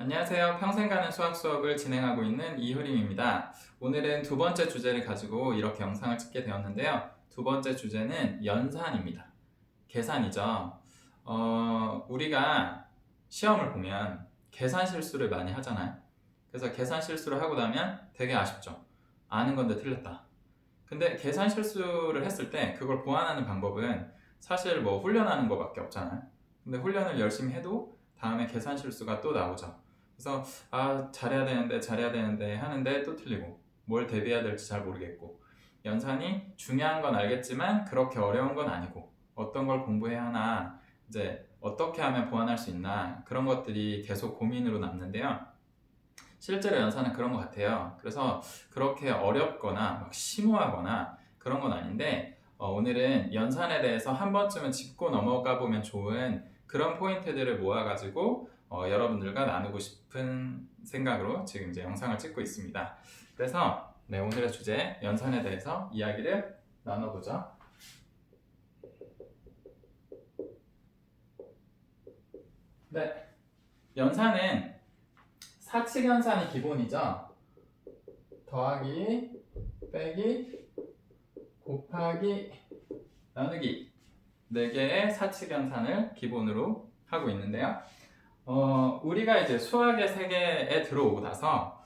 안녕하세요. 평생 가는 수학 수업을 진행하고 있는 이효림입니다. 오늘은 두 번째 주제를 가지고 이렇게 영상을 찍게 되었는데요. 두 번째 주제는 연산입니다. 계산이죠. 우리가 시험을 보면 계산 실수를 많이 하잖아요. 그래서 계산 실수를 하고 나면 되게 아쉽죠. 아는 건데 틀렸다. 근데 계산 실수를 했을 때 그걸 보완하는 방법은 사실 뭐 훈련하는 거밖에 없잖아요. 근데 훈련을 열심히 해도 다음에 계산 실수가 또 나오죠. 그래서 잘해야 되는데 하는데 또 틀리고 뭘 대비해야 될지 잘 모르겠고 연산이 중요한 건 알겠지만 그렇게 어려운 건 아니고 어떤 걸 공부해야 하나 이제 어떻게 하면 보완할 수 있나 그런 것들이 계속 고민으로 남는데요. 실제로 연산은 그런 것 같아요. 그래서 그렇게 어렵거나 막 심오하거나 그런 건 아닌데 오늘은 연산에 대해서 한 번쯤은 짚고 넘어가 보면 좋은 그런 포인트들을 모아가지고 여러분들과 나누고 싶은 생각으로 지금 이제 영상을 찍고 있습니다. 그래서 네, 오늘의 주제 연산에 대해서 이야기를 나눠보죠. 네, 연산은 사칙연산이 기본이죠. 더하기, 빼기, 곱하기, 나누기 4개의 사칙연산을 기본으로 하고 있는데요. 우리가 이제 수학의 세계에 들어오고 나서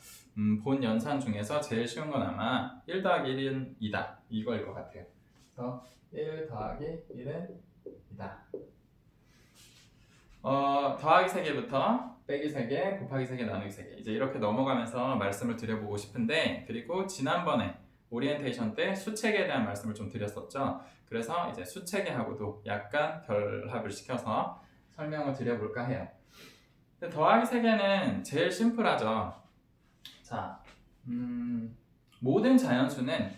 본 연산 중에서 제일 쉬운 건 아마 1 더하기 1은 2다 이거일 것 같아요. 그래서 1 더하기 1은 2다. 더하기 3개부터 빼기 3개, 곱하기 3개, 나누기 3개 이제 이렇게 넘어가면서 말씀을 드려보고 싶은데 그리고 지난번에 오리엔테이션 때 수책에 대한 말씀을 좀 드렸었죠. 그래서 이제 수책에하고도 약간 결합을 시켜서 설명을 드려볼까 해요. 근데 더하기 3개는 제일 심플하죠. 자, 모든 자연수는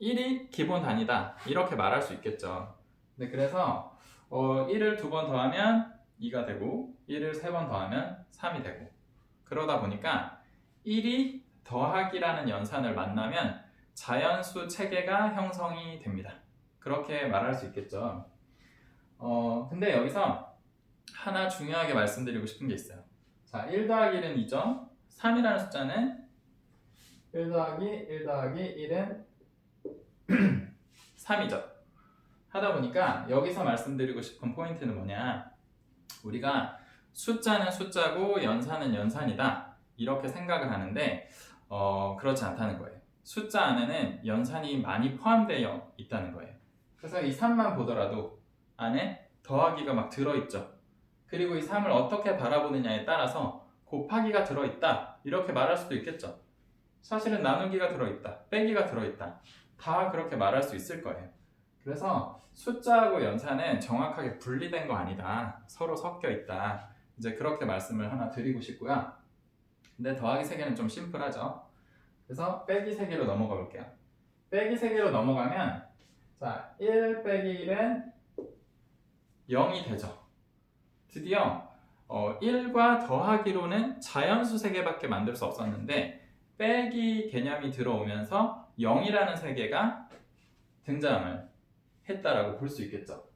1이 기본 단위다 이렇게 말할 수 있겠죠. 근데 그래서 1을 2번 더하면 2가 되고 1을 3번 더하면 3이 되고 그러다 보니까 1이 더하기라는 연산을 만나면 자연수 체계가 형성이 됩니다. 그렇게 말할 수 있겠죠. 근데 여기서 하나 중요하게 말씀드리고 싶은 게 있어요. 자, 1 더하기 1은 2죠. 3이라는 숫자는 1 더하기 1 더하기 1은 3이죠. 하다 보니까 여기서 말씀드리고 싶은 포인트는 뭐냐, 우리가 숫자는 숫자고 연산은 연산이다 이렇게 생각을 하는데 그렇지 않다는 거예요. 숫자 안에는 연산이 많이 포함되어 있다는 거예요. 그래서 이 3만 보더라도 안에 더하기가 막 들어있죠. 그리고 이 3을 어떻게 바라보느냐에 따라서 곱하기가 들어있다 이렇게 말할 수도 있겠죠. 사실은 나누기가 들어있다, 빼기가 들어있다 다 그렇게 말할 수 있을 거예요. 그래서 숫자하고 연산은 정확하게 분리된 거 아니다, 서로 섞여 있다 이제 그렇게 말씀을 하나 드리고 싶고요. 근데 더하기 3개는 좀 심플하죠. 그래서 빼기 3개로 넘어가 볼게요. 빼기 3개로 넘어가면 자, 1 빼기 1은 0이 되죠. 드디어 1과 더하기로는 자연수 3개밖에 만들 수 없었는데 빼기 개념이 들어오면서 0이라는 세계가 등장을 했다라고 볼 수 있겠죠.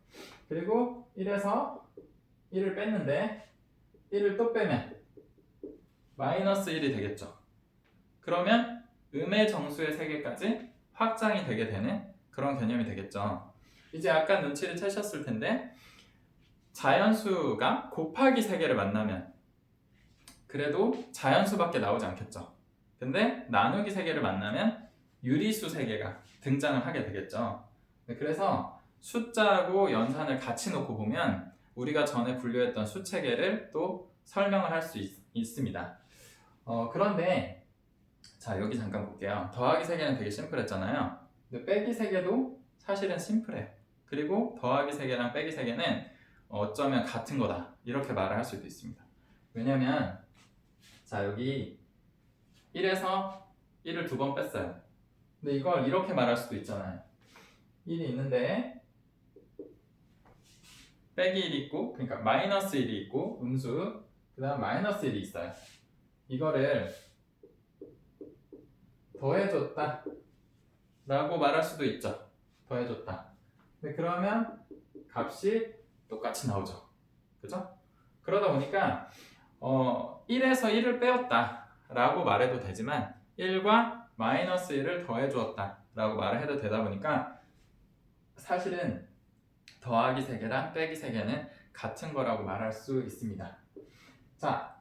그리고 1에서 1을 뺐는데 1을 또 빼면 마이너스 1이 되겠죠. 그러면 음의 정수의 세계까지 확장이 되게 되는 그런 개념이 되겠죠. 이제 약간 눈치를 채셨을 텐데 자연수가 곱하기 3개를 만나면 그래도 자연수밖에 나오지 않겠죠. 근데 나누기 3개를 만나면 유리수 3개가 등장을 하게 되겠죠. 그래서 숫자하고 연산을 같이 놓고 보면 우리가 전에 분류했던 수체계를 또 설명을 할 수 있습니다. 그런데 자, 여기 잠깐 볼게요. 더하기 3개는 되게 심플했잖아요. 근데 빼기 3개도 사실은 심플해요. 그리고 더하기 3개랑 빼기 3개는 어쩌면 같은 거다 이렇게 말을 할 수도 있습니다. 왜냐면 자, 여기 1에서 1을 2번 뺐어요. 근데 이걸 이렇게 말할 수도 있잖아요. 1이 있는데 빼기 1이 있고, 그러니까 마이너스 1이 있고 음수, 그 다음 마이너스 1이 있어요. 이거를 더해줬다 라고 말할 수도 있죠. 더해줬다. 근데 그러면 값이 똑같이 나오죠. 그죠? 그러다 보니까 1에서 1을 빼었다 라고 말해도 되지만 1과 마이너스 1을 더해 주었다 라고 말을 해도 되다 보니까 사실은 더하기 세개랑 빼기 세개는 같은 거라고 말할 수 있습니다. 자,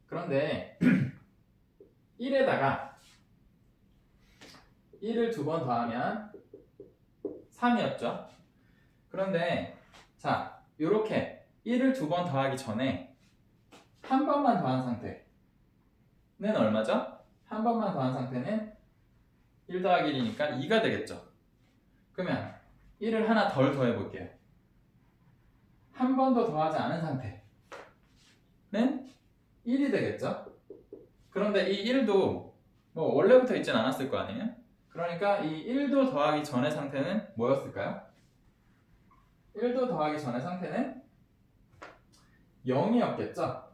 그런데 1에다가 1을 두 번 더하면 3이었죠. 그런데 자, 이렇게 1을 두 번 더하기 전에 한 번만 더한 상태는 얼마죠? 한 번만 더한 상태는 1 더하기 1이니까 2가 되겠죠. 그러면 1을 하나 덜 더해 볼게요. 한 번 더 더하지 않은 상태는 1이 되겠죠. 그런데 이 1도 뭐 원래부터 있진 않았을 거 아니에요? 그러니까 이 1도 더하기 전의 상태는 뭐였을까요? 1도 더하기 전의 상태는 0이었겠죠?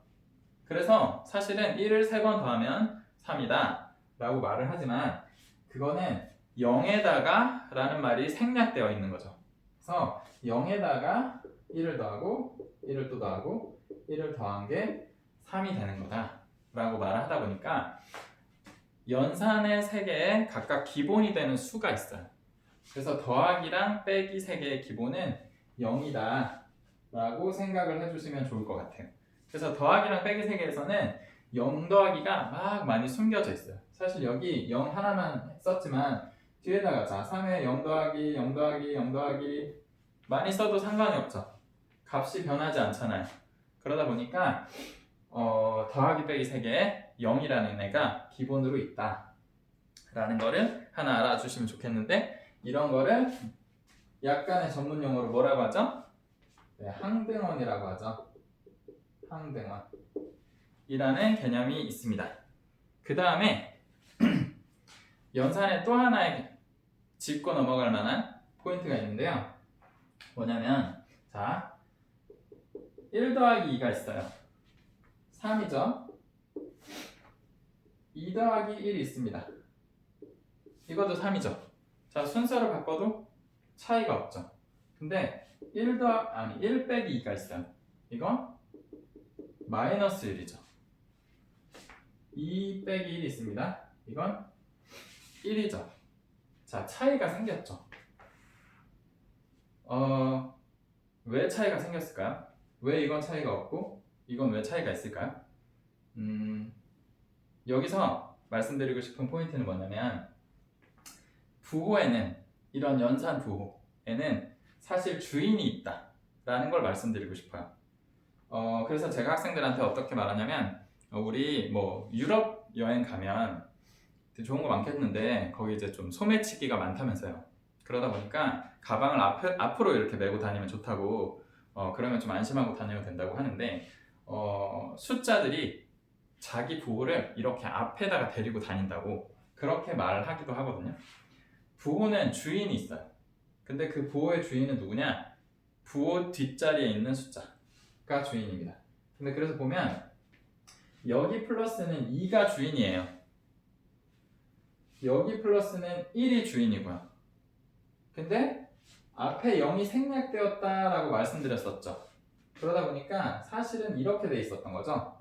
그래서 사실은 1을 3번 더하면 3이다 라고 말을 하지만 그거는 0에다가 라는 말이 생략되어 있는 거죠. 그래서 0에다가 1을 더하고 1을 또 더하고 1을 더한 게 3이 되는 거다 라고 말을 하다 보니까 연산의 3개에 각각 기본이 되는 수가 있어요. 그래서 더하기랑 빼기 3개의 기본은 0이다 라고 생각을 해주시면 좋을 것 같아요. 그래서 더하기랑 빼기 3개에서는 0 더하기가 막 많이 숨겨져 있어요. 사실 여기 0 하나만 썼지만 뒤에다가 자 3에 0 더하기 0 더하기 0 더하기 많이 써도 상관이 없죠. 값이 변하지 않잖아요. 그러다 보니까 더하기 빼기 3개에 0이라는 애가 기본으로 있다 라는 거를 하나 알아주시면 좋겠는데 이런 거를 약간의 전문 용어로 뭐라고 하죠? 네, 항등원이라고 하죠. 항등원 이라는 개념이 있습니다. 그 다음에 연산에 또 하나의 짚고 넘어갈 만한 포인트가 있는데요. 뭐냐면 자 1 더하기 2가 있어요. 3이죠. 2 더하기 1이 있습니다. 이것도 3이죠. 자 순서를 바꿔도 차이가 없죠. 근데 1 빼기 2가 있어요. 이건 마이너스 1이죠. 2 빼기 1이 있습니다. 이건 1이죠. 자 차이가 생겼죠. 왜 차이가 생겼을까요? 왜 이건 차이가 없고 이건 왜 차이가 있을까요? 여기서 말씀드리고 싶은 포인트는 뭐냐면 부호에는 이런 연산 부호에는 사실 주인이 있다 라는 걸 말씀드리고 싶어요. 그래서 제가 학생들한테 어떻게 말하냐면 우리 뭐 유럽 여행 가면 되게 좋은 거 많겠는데 거기 이제 좀 소매치기가 많다면서요. 그러다 보니까 가방을 앞으로 이렇게 메고 다니면 좋다고 그러면 좀 안심하고 다녀도 된다고 하는데 숫자들이 자기 부호를 이렇게 앞에다가 데리고 다닌다고 그렇게 말을 하기도 하거든요. 부호는 주인이 있어요. 근데 그 부호의 주인은 누구냐? 부호 뒷자리에 있는 숫자가 주인입니다. 근데 그래서 보면 여기 플러스는 2가 주인이에요. 여기 플러스는 1이 주인이고요. 근데 앞에 0이 생략되었다라고 말씀드렸었죠. 그러다 보니까 사실은 이렇게 돼 있었던 거죠.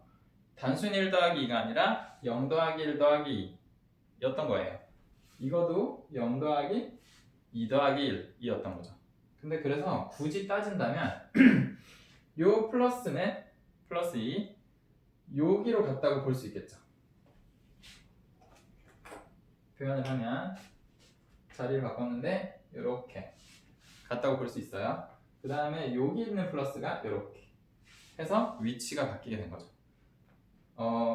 단순히 1 더하기 2가 아니라 0 더하기 1 더하기 2였던 거예요. 이것도 0 더하기 2 더하기 1이었던 거죠. 근데 그래서 굳이 따진다면 요 플러스는 플러스 2 여기로 갔다고 볼 수 있겠죠. 표현을 하면 자리를 바꿨는데 이렇게 갔다고 볼 수 있어요. 그 다음에 여기 있는 플러스가 이렇게 해서 위치가 바뀌게 된 거죠.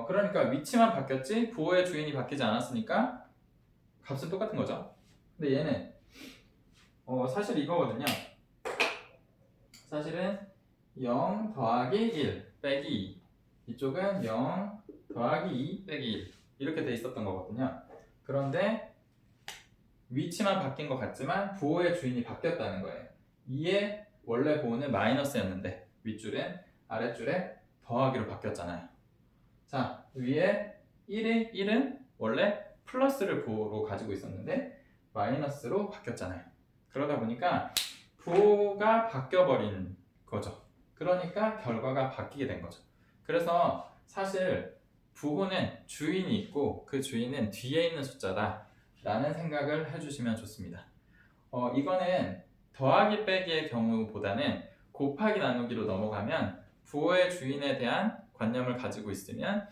그러니까 위치만 바뀌었지 부호의 주인이 바뀌지 않았으니까 값은 똑같은 거죠. 근데 얘는 사실 이거거든요. 사실은 0 더하기 1 빼기 2 이쪽은 0 더하기 2 빼기 1 이렇게 돼 있었던 거거든요. 그런데 위치만 바뀐 것 같지만 부호의 주인이 바뀌었다는 거예요. 2의 원래 부호는 마이너스였는데 윗줄은 아랫줄에 더하기로 바뀌었잖아요. 자 위에 1은 원래 플러스를 부호로 가지고 있었는데 마이너스로 바뀌었잖아요. 그러다 보니까 부호가 바뀌어버린 거죠. 그러니까 결과가 바뀌게 된 거죠. 그래서 사실 부호는 주인이 있고 그 주인은 뒤에 있는 숫자다 라는 생각을 해주시면 좋습니다. 이거는 더하기 빼기의 경우보다는 곱하기 나누기로 넘어가면 부호의 주인에 대한 관념을 가지고 있으면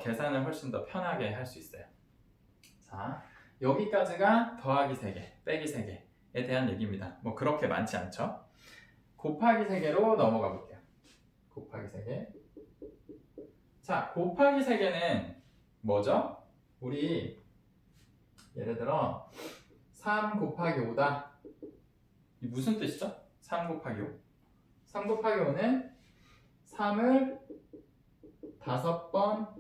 계산을 훨씬 더 편하게 할 수 있어요. 자, 여기까지가 더하기 3개, 빼기 3개에 대한 얘기입니다. 뭐 그렇게 많지 않죠? 곱하기 3개로 넘어가 볼게요. 곱하기 3개. 자, 곱하기 3개는 뭐죠? 우리 예를 들어 3 곱하기 5다. 이 무슨 뜻이죠? 3 곱하기 5. 3 곱하기 5는 3을 5번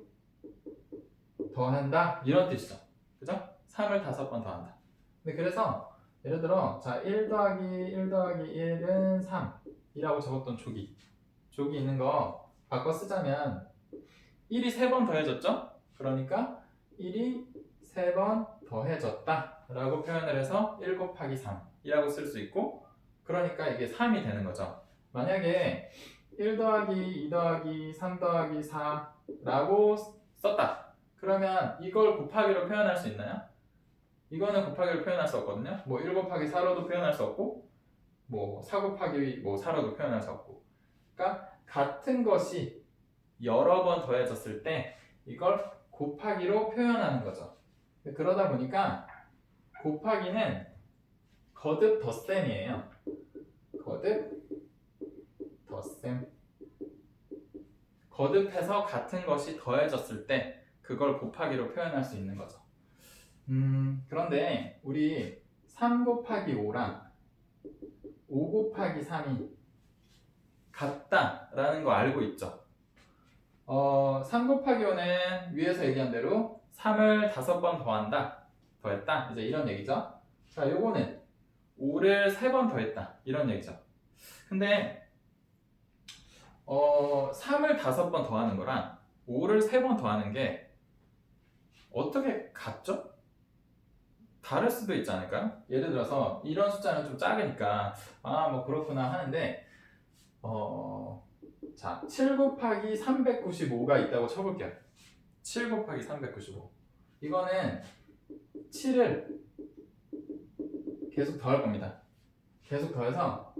더한다. 이런 뜻이죠. 그죠? 3을 5번 더한다. 근데 그래서 예를 들어 자, 1 더하기 1 더하기 1은 3이라고 적었던 족이 있는 거 바꿔 쓰자면 1이 3번 더해졌죠? 그러니까 1이 3번 더해졌다 라고 표현을 해서 1 곱하기 3이라고 쓸 수 있고, 그러니까 이게 3이 되는 거죠. 만약에 1 더하기 2 더하기 3 더하기 4라고 썼다. 그러면 이걸 곱하기로 표현할 수 있나요? 이거는 곱하기로 표현할 수 없거든요. 뭐 1 곱하기 4로도 표현할 수 없고, 뭐 4 곱하기 4로도 표현할 수 없고. 그러니까 같은 것이 여러 번 더해졌을 때 이걸 곱하기로 표현하는 거죠. 그러다 보니까 곱하기는 거듭 덧셈이에요. 거듭 덧셈. 거듭해서 같은 것이 더해졌을 때 그걸 곱하기로 표현할 수 있는 거죠. 그런데 우리 3 곱하기 5랑 5 곱하기 3이 같다라는 거 알고 있죠? 3 곱하기 5는 위에서 얘기한 대로 3을 5번 더했다. 이제 이런 얘기죠. 자, 요거는 5를 3번 더했다. 이런 얘기죠. 근데 3을 5번 더하는 거랑 5를 3번 더하는 게 어떻게 같죠? 다를 수도 있지 않을까요? 예를 들어서 이런 숫자는 좀 작으니까 뭐 그렇구나 하는데 자, 7 곱하기 395가 있다고 쳐볼게요. 7 곱하기 395. 이거는 7을 계속 더할 겁니다. 계속 더해서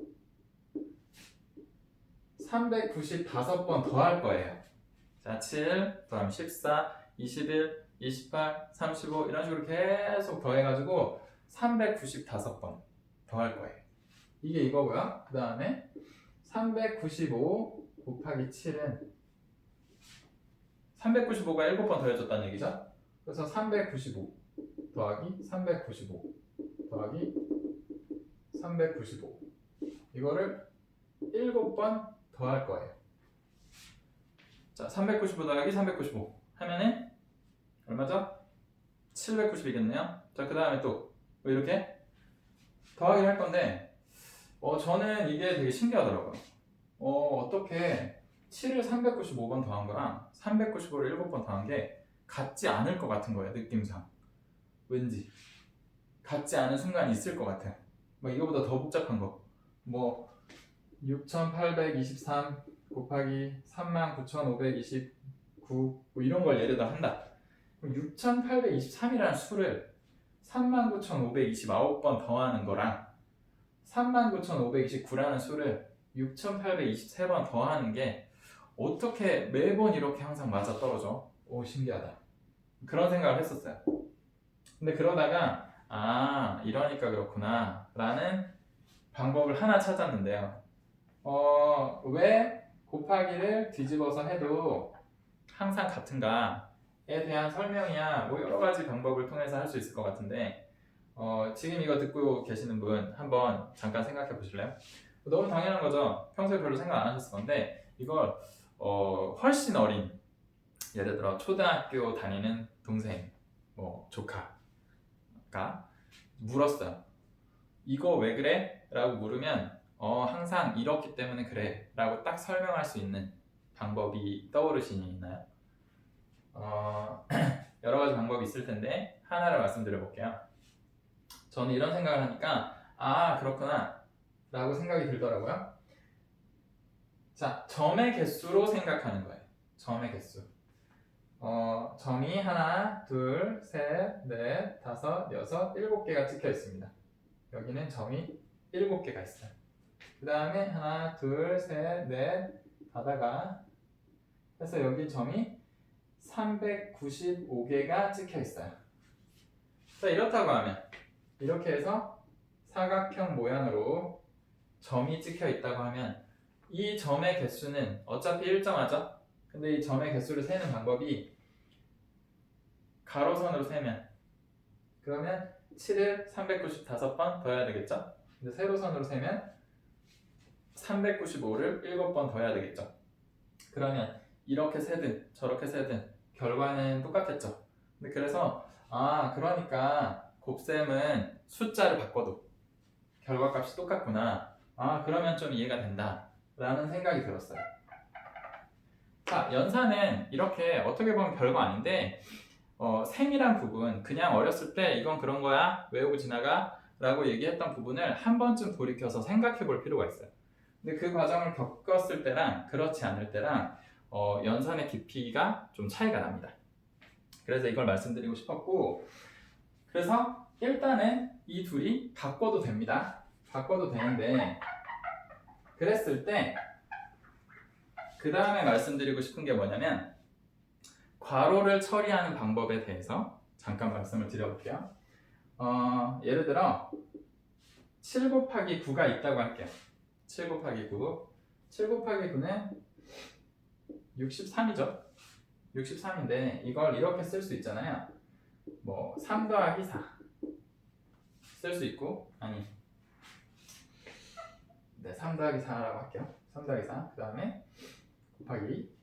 395번 더할 거예요. 자, 7 더하면 14, 21, 28, 35 이런 식으로 계속 더해가지고 395번 더할 거예요. 이게 이거고요. 그 다음에 395 곱하기 7은 395가 7번 더해졌다는 얘기죠. 그래서 395 더하기 395 더하기 395 이거를 7번 더할 거예요. 자, 395 더하기 395 하면은 얼마죠? 790이겠네요. 자, 그 다음에 또 이렇게 더하기를 할 건데 저는 이게 되게 신기하더라고요. 어떻게 7을 395번 더한 거랑 395를 7번 더한 게 같지 않을 것 같은 거예요. 느낌상 왠지 같지 않은 순간이 있을 것 같아요. 뭐 이거보다 더 복잡한 거, 뭐 6823 곱하기 39,529 뭐 이런 걸 예를 들어 한다. 6823이라는 수를 39,529번 더하는 거랑 39,529라는 수를 6,823번 더하는 게 어떻게 매번 이렇게 항상 맞아 떨어져? 오, 신기하다. 그런 생각을 했었어요. 근데 그러다가 이러니까 그렇구나 라는 방법을 하나 찾았는데요. 왜 곱하기를 뒤집어서 해도 항상 같은가에 대한 설명이야 뭐 여러 가지 방법을 통해서 할 수 있을 것 같은데 지금 이거 듣고 계시는 분 한번 잠깐 생각해 보실래요? 너무 당연한 거죠. 평소에 별로 생각 안 하셨을 건데 이걸 훨씬 어린, 예를 들어 초등학교 다니는 동생, 뭐 조카가 물었어요. 이거 왜 그래? 라고 물으면 항상 이렇기 때문에 그래 라고 딱 설명할 수 있는 방법이 떠오르시나요? 여러 가지 방법이 있을 텐데 하나를 말씀드려 볼게요. 저는 이런 생각을 하니까 그렇구나 라고 생각이 들더라고요. 자, 점의 개수로 생각하는 거예요. 점의 개수. 점이 하나, 둘, 셋, 넷, 다섯, 여섯, 7개가 찍혀 있습니다. 여기는 점이 7개가 있어요. 그 다음에 하나, 둘, 셋, 넷 가다가 해서 여기 점이 395개가 찍혀 있어요. 자, 이렇다고 하면 이렇게 해서 사각형 모양으로 점이 찍혀 있다고 하면 이 점의 개수는 어차피 일정하죠? 근데 이 점의 개수를 세는 방법이 가로선으로 세면 그러면 7을 395번 더해야 되겠죠? 근데 세로선으로 세면 395를 7번 더해야 되겠죠? 그러면 이렇게 세든 저렇게 세든 결과는 똑같겠죠? 근데 그래서 그러니까 곱셈은 숫자를 바꿔도 결과값이 똑같구나. 그러면 좀 이해가 된다 라는 생각이 들었어요. 자, 연산은 이렇게 어떻게 보면 별거 아닌데 세밀한 부분, 그냥 어렸을 때 이건 그런 거야 외우고 지나가 라고 얘기했던 부분을 한 번쯤 돌이켜서 생각해 볼 필요가 있어요. 근데 그 과정을 겪었을 때랑 그렇지 않을 때랑 연산의 깊이가 좀 차이가 납니다. 그래서 이걸 말씀드리고 싶었고, 그래서 일단은 이 둘이 바꿔도 됩니다. 바꿔도 되는데 그랬을 때 그 다음에 말씀드리고 싶은 게 뭐냐면 괄호를 처리하는 방법에 대해서 잠깐 말씀을 드려볼게요. 예를 들어 7 곱하기 9가 있다고 할게요. 7 곱하기 9 7 곱하기 9는 63이죠. 63인데 이걸 이렇게 쓸 수 있잖아요. 뭐 3 더하기 4 쓸 수 있고, 3 더하기 4라고 할게요. 3 더하기 4 그 다음에 곱하기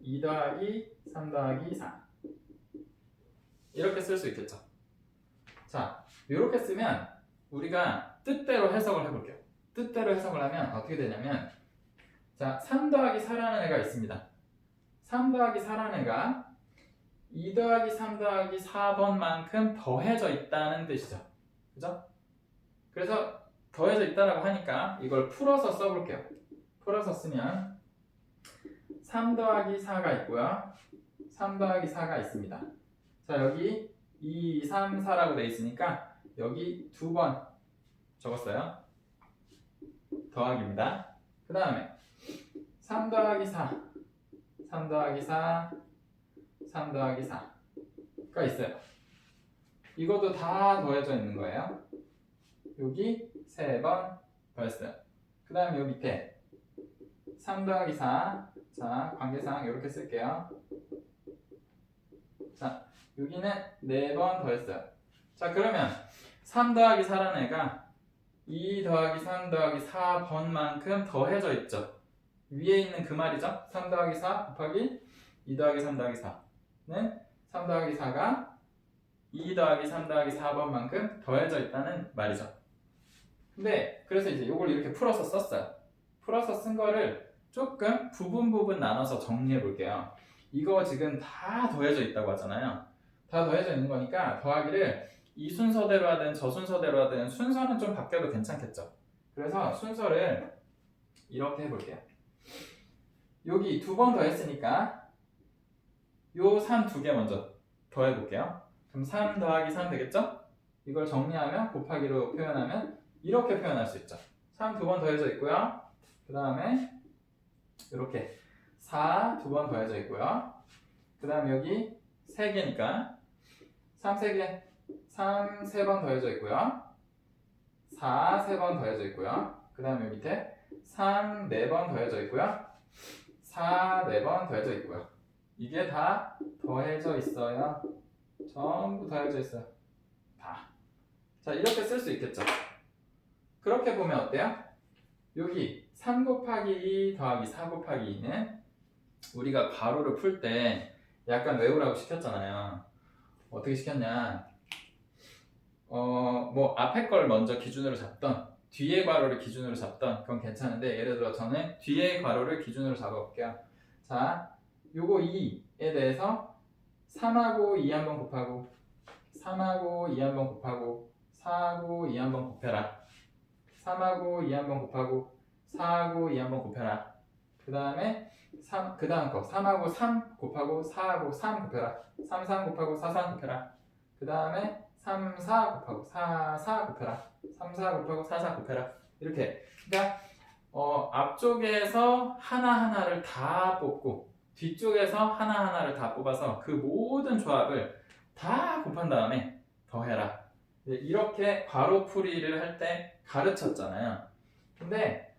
2 더하기 3 더하기 4 이렇게 쓸 수 있겠죠. 자, 이렇게 쓰면 우리가 뜻대로 해석을 해볼게요. 뜻대로 해석을 하면 어떻게 되냐면, 자, 3 더하기 4라는 애가 있습니다. 3 더하기 4라는 애가 2 더하기 3 더하기 4번만큼 더해져 있다는 뜻이죠. 그죠? 그래서 더해져 있다라고 하니까 이걸 풀어서 써볼게요. 풀어서 쓰면 3 더하기 4가 있고요. 3 더하기 4가 있습니다. 자, 여기 2, 3, 4라고 돼 있으니까 여기 2번 적었어요. 더하기입니다. 그 다음에 3 더하기 4, 3 더하기 4, 3 더하기 4가 있어요. 이것도 다 더해져 있는 거예요. 여기 3번 더했어요. 그 다음에 여기 밑에 3 더하기 4, 자, 관계상 이렇게 쓸게요. 자, 여기는 4번 더했어요. 자, 그러면 3 더하기 4라는 애가 2 더하기 3 더하기 4번만큼 더해져 있죠. 위에 있는 그 말이죠. 3 더하기 4 곱하기 2 더하기 3 더하기 4는 3 더하기 4가 2 더하기 3 더하기 4번만큼 더해져 있다는 말이죠. 근데 그래서 이제 이걸 이렇게 풀어서 썼어요. 풀어서 쓴 거를 조금 부분 나눠서 정리해 볼게요. 이거 지금 다 더해져 있다고 하잖아요. 다 더해져 있는 거니까 더하기를 이 순서대로 하든 저 순서대로 하든 순서는 좀 바뀌어도 괜찮겠죠. 그래서 순서를 이렇게 해볼게요. 여기 2번 더했으니까 요 3 2개 먼저 더해볼게요. 그럼 3 더하기 3 되겠죠? 이걸 정리하면 곱하기로 표현하면 이렇게 표현할 수 있죠. 3 2번 더해져 있고요. 그 다음에 이렇게 4 2번 더해져 있고요. 그 다음에 여기 3개니까 3 3개 3 3번 더해져 있고요. 4 3번 더해져 있고요. 그 다음에 여기 밑에 3 4번 더해져 있고요. 4 4번 더해져 있고요. 이게 다 더해져 있어요. 전부 더해져 있어요. 다. 자, 이렇게 쓸 수 있겠죠. 그렇게 보면 어때요? 여기 3 곱하기 2 더하기 4 곱하기 2는 우리가 괄호를 풀 때 약간 외우라고 시켰잖아요. 어떻게 시켰냐? 뭐 앞에 걸 먼저 기준으로 잡던 뒤에 괄호를 기준으로 잡던 그건 괜찮은데, 예를 들어 저는 뒤에 괄호를 기준으로 잡아볼게요. 자, 요거 2에 대해서 3하고 2 한번 곱하고 3하고 2 한번 곱하고 4하고 2 한번 곱해라. 3하고 2 한번 곱하고 4하고 2 한번 곱해라. 그 다음에 그 다음 거 3하고 3 곱하고 4하고 3 곱해라. 3, 3 곱하고 4, 4 곱해라. 그 다음에 3, 4 곱하고 4, 4 곱해라. 3, 4 곱하고 4, 4 곱해라. 이렇게. 그러니까 앞쪽에서 하나하나를 다 뽑고 뒤쪽에서 하나하나를 다 뽑아서 그 모든 조합을 다 곱한 다음에 더해라. 이렇게 괄호풀이를 할 때 가르쳤잖아요. 근데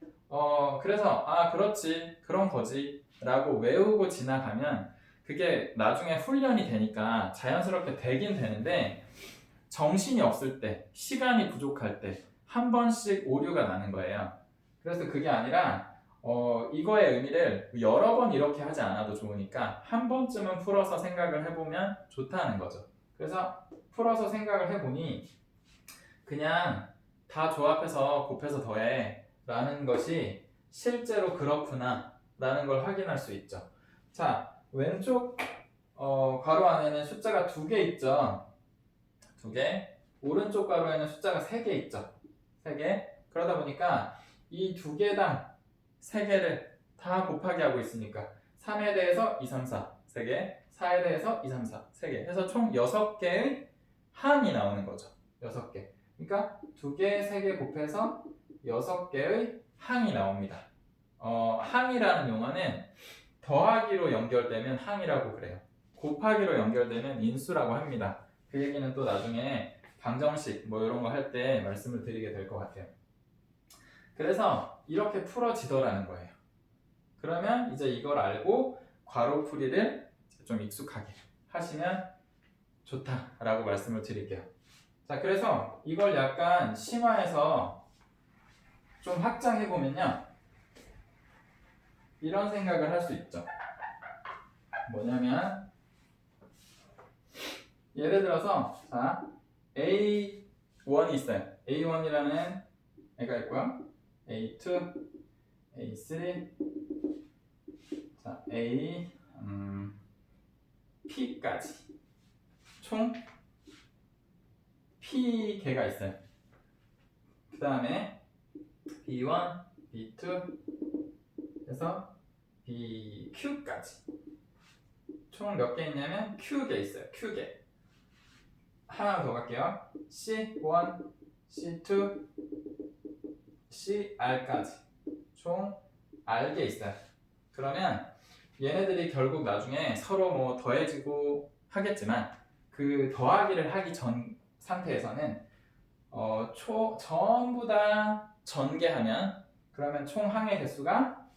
그래서 그렇지 그런 거지 라고 외우고 지나가면 그게 나중에 훈련이 되니까 자연스럽게 되긴 되는데 정신이 없을 때, 시간이 부족할 때 한 번씩 오류가 나는 거예요. 그래서 그게 아니라 이거의 의미를 여러 번 이렇게 하지 않아도 좋으니까 한 번쯤은 풀어서 생각을 해보면 좋다는 거죠. 그래서 풀어서 생각을 해보니 그냥 다 조합해서 곱해서 더해 라는 것이 실제로 그렇구나 라는 걸 확인할 수 있죠. 자, 왼쪽 괄호 안에는 숫자가 2개 있죠. 2개. 오른쪽 괄호에는 숫자가 3개 있죠. 3개. 그러다 보니까 이 2개당 3개를 다 곱하기 하고 있으니까 3에 대해서 2, 3, 4 3개, 4에 대해서 2, 3, 4 3개 해서 총 6개의 항이 나오는 거죠. 6개. 그러니까 2개, 3개 곱해서 6개의 항이 나옵니다. 항이라는 용어는 더하기로 연결되면 항이라고 그래요. 곱하기로 연결되면 인수라고 합니다. 그 얘기는 또 나중에 방정식 뭐 이런 거 할 때 말씀을 드리게 될 것 같아요. 그래서 이렇게 풀어지더라는 거예요. 그러면 이제 이걸 알고 괄호풀이를 좀 익숙하게 하시면 좋다라고 말씀을 드릴게요. 자, 그래서 이걸 약간 심화해서 좀 확장해보면요. 이런 생각을 할 수 있죠. 뭐냐면 예를 들어서 자 A1이 있어요. A1이라는 애가 있고요. A2, A3, 자 A, P까지 총 P 개가 있어요. 그 다음에 B1, B2 해서 BQ까지 총 몇 개 있냐면 Q개 있어요. Q개. 하나 더 갈게요. C1, C2, CR까지 총 R개 있어요. 그러면 얘네들이 결국 나중에 서로 뭐 더해지고 하겠지만 그 더하기를 하기 전 상태에서는 전부 다 전개하면 그러면 총 항의 개수가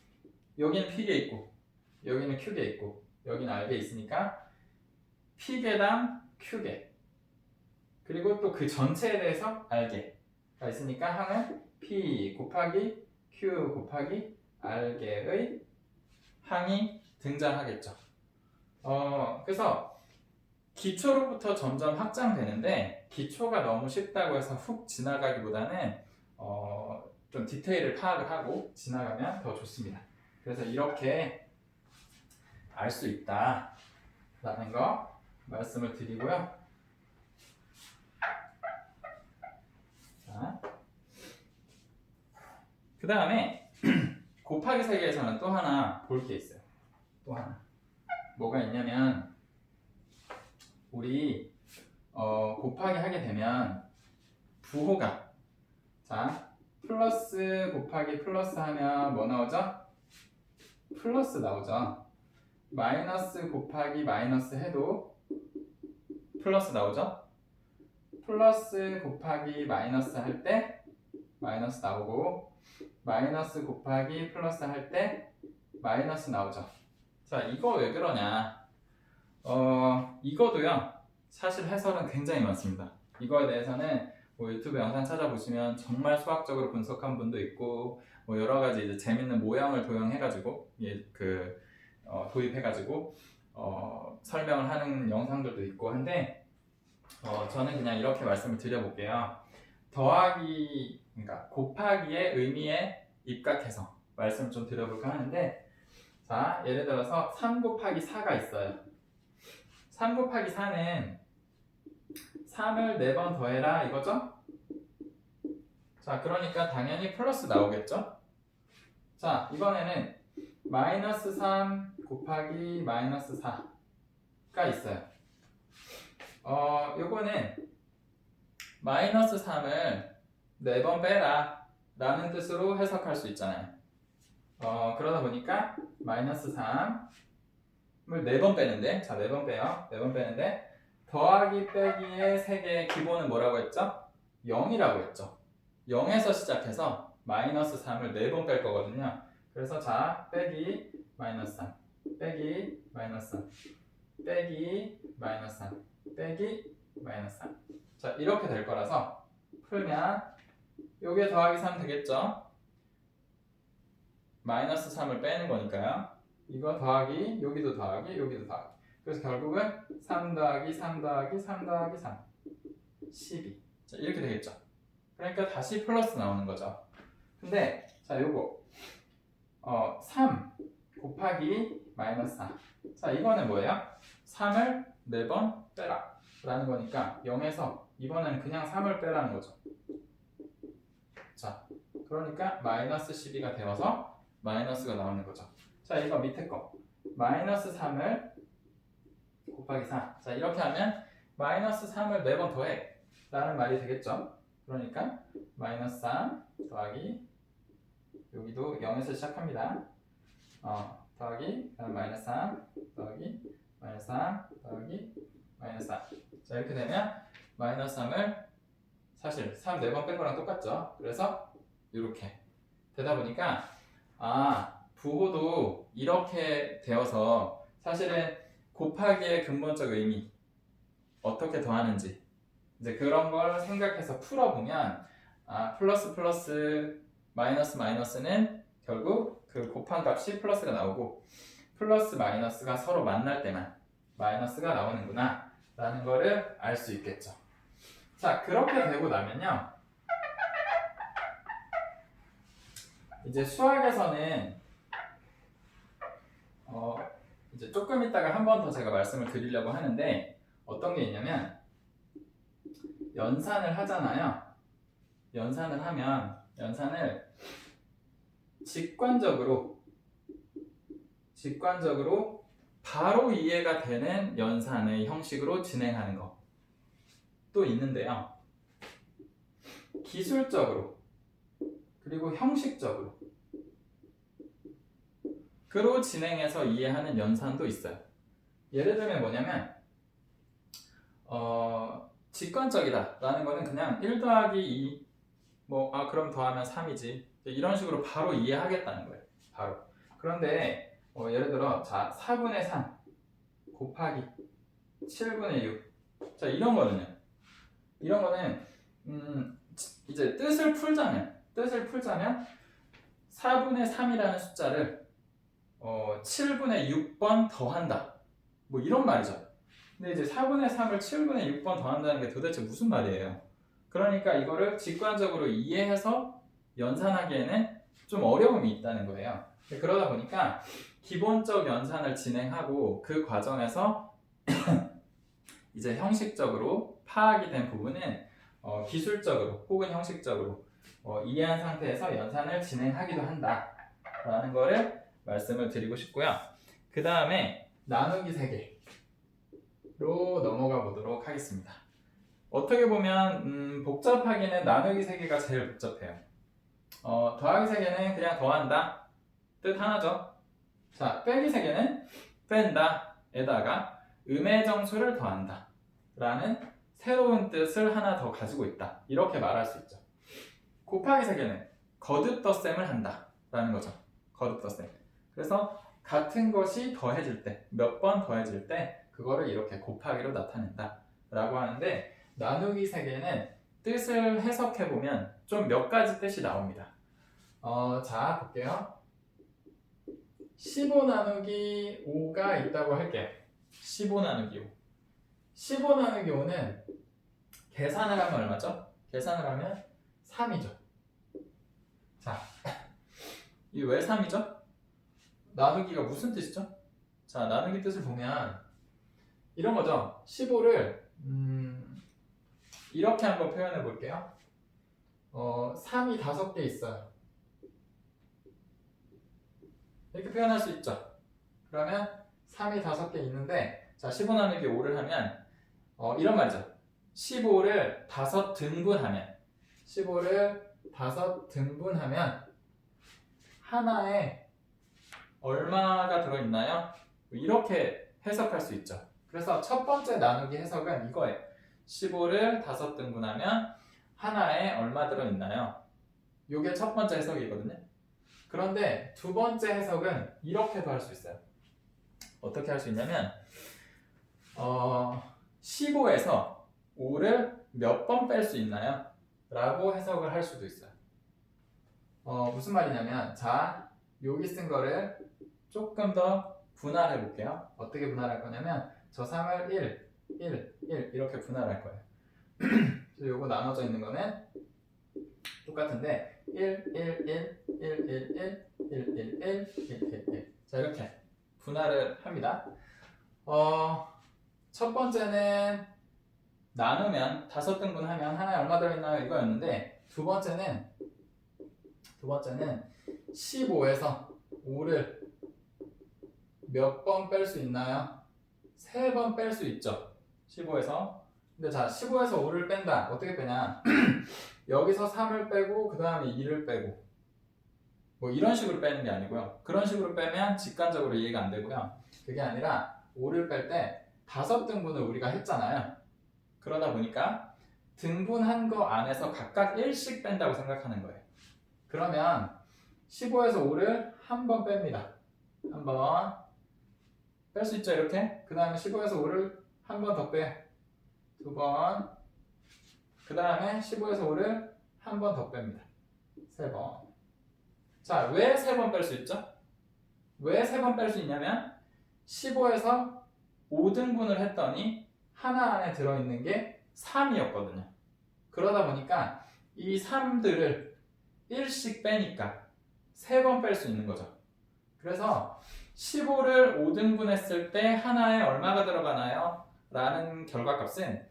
여기는 P개 있고 여기는 Q개 있고 여기는 R개 있으니까 P개당 Q개 그리고 또 그 전체에 대해서 R개가 있으니까 항은 P 곱하기 Q 곱하기 R개의 항이 등장하겠죠. 그래서 기초로부터 점점 확장되는데 기초가 너무 쉽다고 해서 훅 지나가기보다는 좀 디테일을 파악을 하고 지나가면 더 좋습니다. 그래서 이렇게 알 수 있다라는 거 말씀을 드리고요. 자, 그 다음에 곱하기 세계에서는 또 하나 볼 게 있어요. 또 하나 뭐가 있냐면 우리 곱하기 하게 되면 부호가 자 플러스 곱하기 플러스 하면 뭐 나오죠? 플러스 나오죠. 마이너스 곱하기 마이너스 해도 플러스 나오죠. 플러스 곱하기 마이너스 할 때 마이너스 나오고 마이너스 곱하기 플러스 할 때 마이너스 나오죠. 자 이거 왜 그러냐 이거도요 사실 해설은 굉장히 많습니다. 이거에 대해서는 뭐 유튜브 영상 찾아보시면 정말 수학적으로 분석한 분도 있고 뭐 여러 가지 이제 재밌는 모형을 도용해가지고 도입해가지고 설명을 하는 영상들도 있고 한데 저는 그냥 이렇게 말씀을 드려볼게요. 더하기 그러니까 곱하기의 의미에 입각해서 말씀을 좀 드려볼까 하는데 자 예를 들어서 3 곱하기 4가 있어요. 3 곱하기 4는 3을 4번 더해라 이거죠? 자 그러니까 당연히 플러스 나오겠죠? 자 이번에는 마이너스 3 곱하기 마이너스 4가 있어요. 요거는 마이너스 3을 4번 빼라 라는 뜻으로 해석할 수 있잖아요. 그러다 보니까 마이너스 3을 4번 빼는데, 자, 4번 빼요. 4번 빼는데, 더하기 빼기의 세개의 기본은 뭐라고 했죠? 0이라고 했죠. 0에서 시작해서 마이너스 3을 4번 뺄 거거든요. 그래서 자, 빼기 마이너스 3, 빼기 마이너스 3, 빼기 마이너스 3, 빼기 마이너스 3. 자, 이렇게 될 거라서 풀면 요게 더하기 3 되겠죠? 마이너스 3을 빼는 거니까요. 이거 더하기, 여기도 더하기, 여기도 더하기. 그래서 결국은 3 더하기 3 더하기 3 더하기 3 12. 자, 이렇게 되겠죠. 그러니까 다시 플러스 나오는 거죠. 근데 자, 요거 3 곱하기 마이너스 4. 자, 이거는 뭐예요? 3을 4번 빼라 라는 거니까 0에서 이번에는 그냥 3을 빼라는 거죠. 자, 그러니까 마이너스 12가 되어서 마이너스가 나오는 거죠. 자, 이거 밑에 거 마이너스 3을 곱하기 4. 자, 이렇게 하면 마이너스 3을 4번 더해 라는 말이 되겠죠. 그러니까 마이너스 3 더하기, 여기도 0에서 시작합니다. 더하기, 그다음 마이너스 3 더하기 마이너스 3 더하기 마이너스 4. 자, 이렇게 되면 마이너스 3을 사실 3 4번 뺀 거랑 똑같죠. 그래서 이렇게 되다 보니까 부호도 이렇게 되어서 사실은 곱하기의 근본적 의미, 어떻게 더하는지 이제 그런 걸 생각해서 풀어보면 플러스 플러스 마이너스 마이너스는 결국 그 곱한 값이 플러스가 나오고 플러스 마이너스가 서로 만날 때만 마이너스가 나오는구나 라는 거를 알 수 있겠죠. 자, 그렇게 되고 나면요, 이제 수학에서는 이제 조금 있다가 한 번 더 제가 말씀을 드리려고 하는데, 어떤 게 있냐면 연산을 하잖아요. 연산을 하면 연산을 직관적으로 바로 이해가 되는 연산의 형식으로 진행하는 것도 있는데요. 기술적으로 그리고 형식적으로 그로 진행해서 이해하는 연산도 있어요. 예를 들면 뭐냐면 직관적이다 라는 거는 그냥 1 더하기 2 그럼 더하면 3이지 이런 식으로 바로 이해하겠다는 거예요. 바로. 그런데 예를 들어 자 4분의 3 곱하기 7분의 6. 자, 이런 거는 이제 뜻을 풀자면 4분의 3이라는 숫자를 7분의 6번 더한다. 뭐 이런 말이죠. 근데 이제 4분의 3을 7분의 6번 더한다는 게 도대체 무슨 말이에요? 그러니까 이거를 직관적으로 이해해서 연산하기에는 좀 어려움이 있다는 거예요. 그러다 보니까 기본적 연산을 진행하고 그 과정에서 이제 형식적으로 파악이 된 부분은 기술적으로 혹은 형식적으로 이해한 상태에서 연산을 진행하기도 한다라는 거를 말씀을 드리고 싶고요. 그 다음에 나누기 세개로 넘어가 보도록 하겠습니다. 어떻게 보면 복잡하기는 나누기 세개가 제일 복잡해요. 더하기 세개는 그냥 더한다 뜻 하나죠. 자, 빼기 세개는 뺀다 에다가 음의 정수를 더한다 라는 새로운 뜻을 하나 더 가지고 있다, 이렇게 말할 수 있죠. 곱하기 세개는 거듭 덧셈을 한다 라는 거죠. 거듭 덧셈. 그래서 같은 것이 더해질 때, 몇 번 더해질 때 그거를 이렇게 곱하기로 나타낸다 라고 하는데, 나누기 세개는 뜻을 해석해보면 좀 몇 가지 뜻이 나옵니다. 자, 볼게요. 15 나누기 5가 있다고 할게요. 15 나누기 5. 15 나누기 5는 계산을 하면 얼마죠? 계산을 하면 3이죠. 자, 이 왜 3이죠? 나누기가 무슨 뜻이죠? 자, 나누기 뜻을 보면 이런 거죠. 15를 이렇게 한번 표현해 볼게요. 3이 5개 있어요. 이렇게 표현할 수 있죠. 그러면 3이 5개 있는데 자 15 나누기 5를 하면 이런 말이죠. 15를 5등분하면 15를 5등분하면 하나에 얼마가 들어있나요? 이렇게 해석할 수 있죠. 그래서 첫 번째 나누기 해석은 이거예요. 15를 5등분하면 하나에 얼마 들어있나요? 이게 첫 번째 해석이거든요. 그런데 두 번째 해석은 이렇게도 할 수 있어요. 어떻게 할 수 있냐면 15에서 5를 몇 번 뺄 수 있나요? 라고 해석을 할 수도 있어요. 무슨 말이냐면 자 여기 쓴 거를 조금 더 분할해 볼게요. 어떻게 분할할 거냐면 저 3을 1, 1, 1 이렇게 분할할 거예요. 그래서 요거 나눠져 있는 거는 똑같은데 1, 1, 1, 1, 1, 1, 1, 1, 1, 1, 1, 1 자 이렇게 분할을 합니다. 첫 번째는 나누면 5등분 하면 하나에 얼마 들어있나요? 이거였는데 두 번째는 15에서 5를 몇 번 뺄 수 있나요? 3번 뺄 수 있죠. 15에서 근데 자 15에서 5를 뺀다. 어떻게 빼냐? 여기서 3을 빼고 그 다음에 2를 빼고 뭐 이런 식으로 빼는 게 아니고요. 그런 식으로 빼면 직관적으로 이해가 안 되고요. 그게 아니라 5를 뺄 때 5등분을 우리가 했잖아요. 그러다 보니까 등분한 거 안에서 각각 1씩 뺀다고 생각하는 거예요. 그러면 15에서 5를 한 번 뺍니다. 한 번 뺄 수 있죠 이렇게. 그 다음에 15에서 5를 한 번 더 빼. 2번. 그 다음에 15에서 5를 한 번 더 뺍니다. 3번. 자, 왜 3번 뺄 수 있죠? 왜 3번 뺄 수 있냐면 15에서 5등분을 했더니 하나 안에 들어있는 게 3이었거든요. 그러다 보니까 이 3들을 1씩 빼니까 3번 뺄 수 있는 거죠. 그래서 15를 5등분 했을 때 하나에 얼마가 들어가나요? 라는 결과값은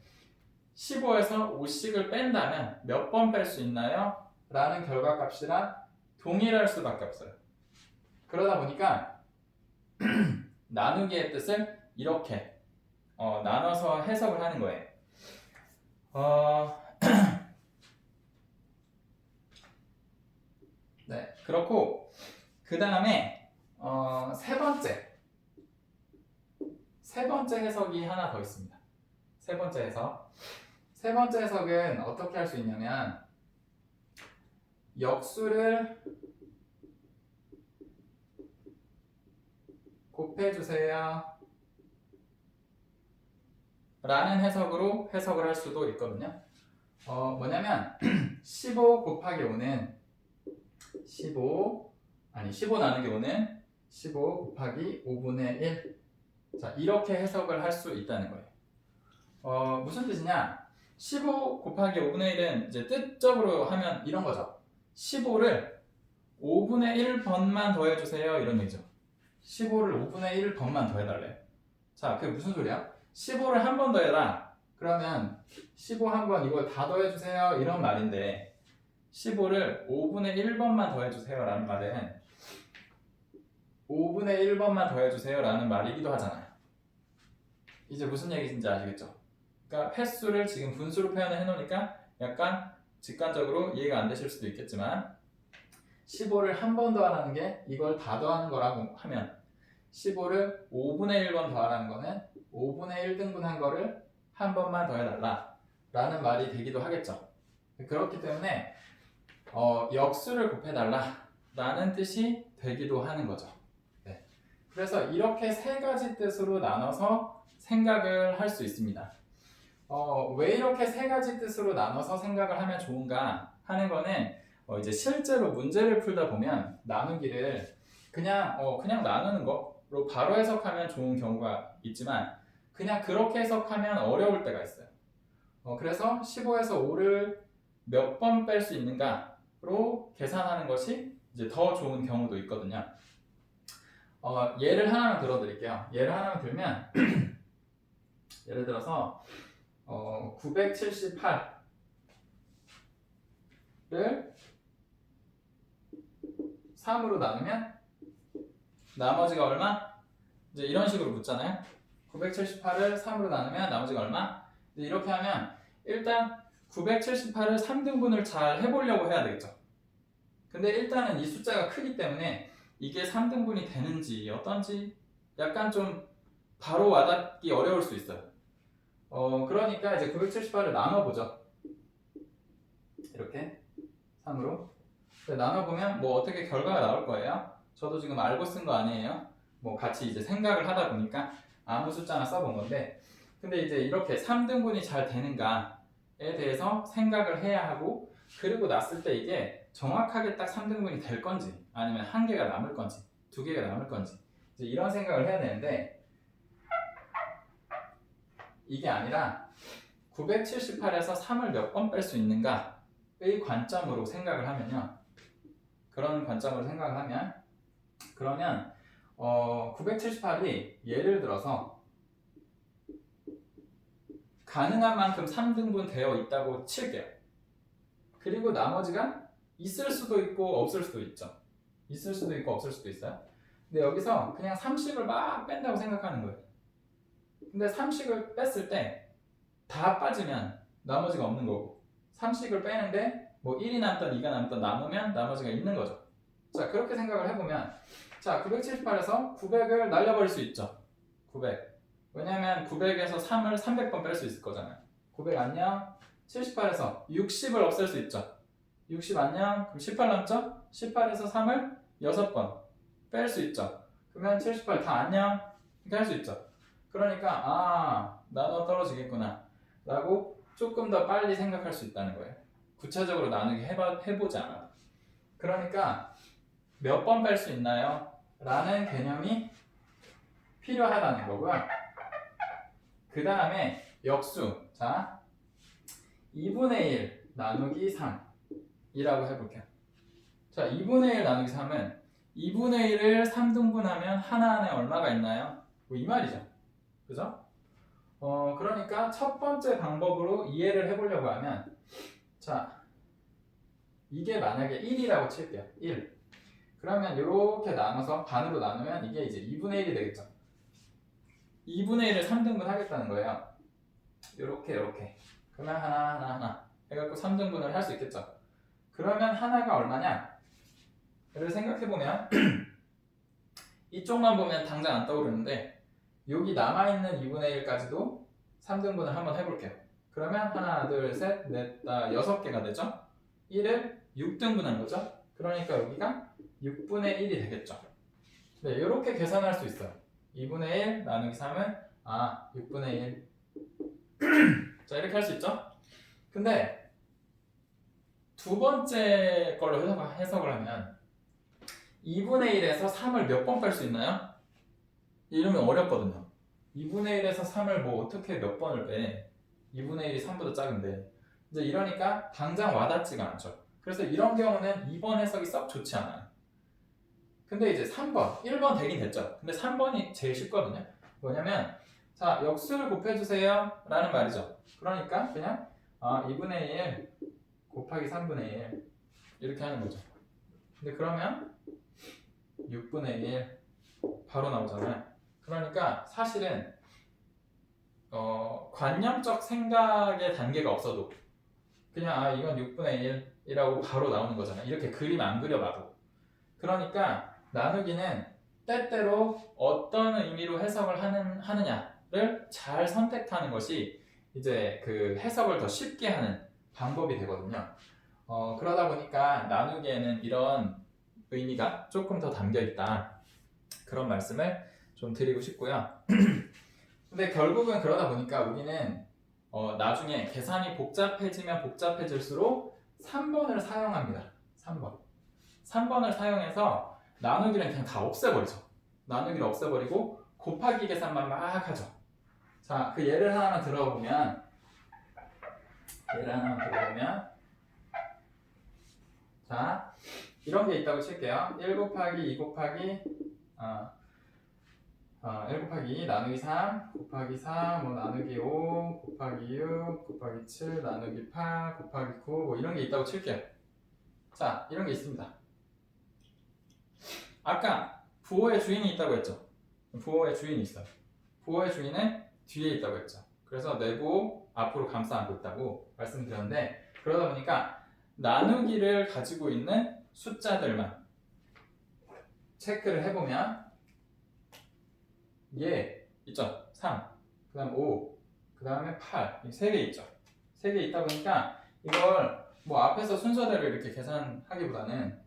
15에서 5씩을 뺀다면 몇 번 뺄 수 있나요? 라는 결과값이랑 동일할 수밖에 없어요. 그러다 보니까 나누기의 뜻을 이렇게 나눠서 해석을 하는 거예요. 네, 그렇고 그 다음에 세 번째 해석이 하나 더 있습니다. 세 번째 해석은 어떻게 할 수 있냐면 역수를 곱해주세요 라는 해석으로 해석을 할 수도 있거든요. 뭐냐면 15 곱하기 5는 15 나누기 5는 15 곱하기 5분의 1 자, 이렇게 해석을 할 수 있다는 거예요. 무슨 뜻이냐? 15 곱하기 5분의 1은 이제 뜻적으로 하면 이런 거죠. 15를 5분의 1번만 더해주세요. 이런 얘기죠. 15를 5분의 1번만 더해달래요. 자, 그게 무슨 소리야? 15를 한 번 더해라. 그러면 15 한 번 이걸 다 더해주세요. 이런 말인데 15를 5분의 1번만 더해주세요. 라는 말은 5분의 1번만 더해주세요. 라는 말이기도 하잖아요. 이제 무슨 얘기인지 아시겠죠? 그러니까 횟수를 지금 분수로 표현을 해놓으니까 약간 직관적으로 이해가 안 되실 수도 있겠지만 15를 한 번 더하라는 게 이걸 다 더하는 거라고 하면 15를 5분의 1번 더하라는 거는 5분의 1등분한 거를 한 번만 더해달라 라는 말이 되기도 하겠죠. 그렇기 때문에 역수를 곱해달라 라는 뜻이 되기도 하는 거죠. 네. 그래서 이렇게 세 가지 뜻으로 나눠서 생각을 할 수 있습니다. 왜 이렇게 세 가지 뜻으로 나눠서 생각을 하면 좋은가 하는 거는 이제 실제로 문제를 풀다 보면 나누기를 그냥 나누는 거로 바로 해석하면 좋은 경우가 있지만 그냥 그렇게 해석하면 어려울 때가 있어요. 그래서 15에서 5를 몇 번 뺄 수 있는가로 계산하는 것이 이제 더 좋은 경우도 있거든요. 예를 하나만 들어드릴게요. 예를 하나만 들면 예를 들어서 978을 3으로 나누면 나머지가 얼마? 이제 이런 식으로 묻잖아요. 978을 3으로 나누면 나머지가 얼마? 이제 이렇게 하면 일단 978을 3등분을 잘 해보려고 해야 되겠죠. 근데 일단은 이 숫자가 크기 때문에 이게 3등분이 되는지 어떤지 약간 좀 바로 와닿기 어려울 수 있어요. 그러니까 이제 978을 나눠보죠. 이렇게 3으로 나눠보면 뭐 어떻게 결과가 나올 거예요. 저도 지금 알고 쓴 거 아니에요. 뭐 같이 이제 생각을 하다 보니까 아무 숫자나 써본 건데, 근데 이제 이렇게 3등분이 잘 되는가에 대해서 생각을 해야 하고, 그리고 났을 때 이게 정확하게 딱 3등분이 될 건지 아니면 한 개가 남을 건지 두 개가 남을 건지 이제 이런 생각을 해야 되는데, 이게 아니라 978에서 3을 몇 번 뺄 수 있는가의 관점으로 생각을 하면요. 그런 관점으로 생각을 하면 그러면 978이 예를 들어서 가능한 만큼 3등분 되어 있다고 칠게요. 그리고 나머지가 있을 수도 있고 없을 수도 있죠. 있을 수도 있고 없을 수도 있어요. 근데 여기서 그냥 30을 막 뺀다고 생각하는 거예요. 근데 30을 뺐을 때 다 빠지면 나머지가 없는 거고, 30을 빼는데 뭐 1이 남던 2가 남던 남으면 나머지가 있는 거죠. 자, 그렇게 생각을 해보면, 자, 978에서 900을 날려버릴 수 있죠. 900. 왜냐면 900에서 3을 300번 뺄 수 있을 거잖아요. 900 안녕. 78에서 60을 없앨 수 있죠. 60 안녕. 그럼 18 남죠? 18에서 3을 6번 뺄 수 있죠. 그러면 78 다 안녕. 이렇게 할 수 있죠. 그러니까 나눠 떨어지겠구나 라고 조금 더 빨리 생각할 수 있다는 거예요. 구체적으로 나누기 해보지 않아도. 그러니까 몇 번 뺄 수 있나요? 라는 개념이 필요하다는 거고요. 그 다음에 역수. 자, 2분의 1 나누기 3이라고 해볼게요. 자, 2분의 1 나누기 3은 2분의 1을 3등분하면 하나 안에 얼마가 있나요? 뭐 이 말이죠. 그죠? 그러니까 첫 번째 방법으로 이해를 해보려고 하면, 자, 이게 만약에 1이라고 칠게요. 1. 그러면 이렇게 나눠서 반으로 나누면 이게 이제 2분의 1이 되겠죠. 2분의 1을 3등분 하겠다는 거예요. 이렇게. 그러면 하나 해갖고 3등분을 할 수 있겠죠. 그러면 하나가 얼마냐? 를 생각해보면 이쪽만 보면 당장 안 떠오르는데 여기 남아있는 2분의 1까지도 3등분을 한번 해볼게요. 그러면 하나, 둘, 셋, 넷, 다 6개가 되죠. 1을 6등분한 거죠. 그러니까 여기가 6분의 1이 되겠죠. 네, 이렇게 계산할 수 있어요. 2분의 1 나누기 3은 6분의 1. 자, 이렇게 할 수 있죠. 근데 두 번째 걸로 해석을 하면 2분의 1에서 3을 몇 번 뺄 수 있나요? 이러면 어렵거든요. 2분의 1에서 3을 뭐 어떻게 몇 번을 빼? 2분의 1이 3보다 작은데. 이제 이러니까 당장 와닿지가 않죠. 그래서 이런 경우는 2번 해석이 썩 좋지 않아요. 근데 이제 3번, 1번 되긴 됐죠. 근데 3번이 제일 쉽거든요. 뭐냐면, 자, 역수를 곱해주세요 라는 말이죠. 그러니까 그냥 2분의 1 곱하기 3분의 1 이렇게 하는 거죠. 근데 그러면 6분의 1 바로 나오잖아요. 그러니까 사실은 관념적 생각의 단계가 없어도 그냥 이건 6분의 1이라고 바로 나오는 거잖아요. 이렇게 그림 안 그려봐도. 그러니까 나누기는 때때로 어떤 의미로 해석을 하느냐를 잘 선택하는 것이 이제 그 해석을 더 쉽게 하는 방법이 되거든요. 그러다 보니까 나누기에는 이런 의미가 조금 더 담겨 있다. 그런 말씀을 좀 드리고 싶고요. 근데 결국은 그러다 보니까 우리는 나중에 계산이 복잡해지면 복잡해질수록 3번을 사용합니다. 3번을 사용해서 나누기를 그냥 다 없애버리죠. 나누기를 없애버리고 곱하기 계산만 막 하죠. 자, 그 예를 하나만 들어보면 자, 이런 게 있다고 칠게요. 1 곱하기 2 곱하기 1 곱하기 2 나누기 3 곱하기 4 뭐 나누기 5 곱하기 6 곱하기 7 나누기 8 곱하기 9 뭐 이런 게 있다고 칠게요. 자, 이런 게 있습니다. 아까 부호의 주인이 있다고 했죠. 부호의 주인이 있어요. 부호의 주인은 뒤에 있다고 했죠. 그래서 내부호 앞으로 감싸 안고 있다고 말씀드렸는데, 그러다 보니까 나누기를 가지고 있는 숫자들만 체크를 해보면 얘 있죠. 3, 그 다음 5, 그 다음에 8, 이 3개 있죠. 3개 있다 보니까 이걸 뭐 앞에서 순서대로 이렇게 계산하기보다는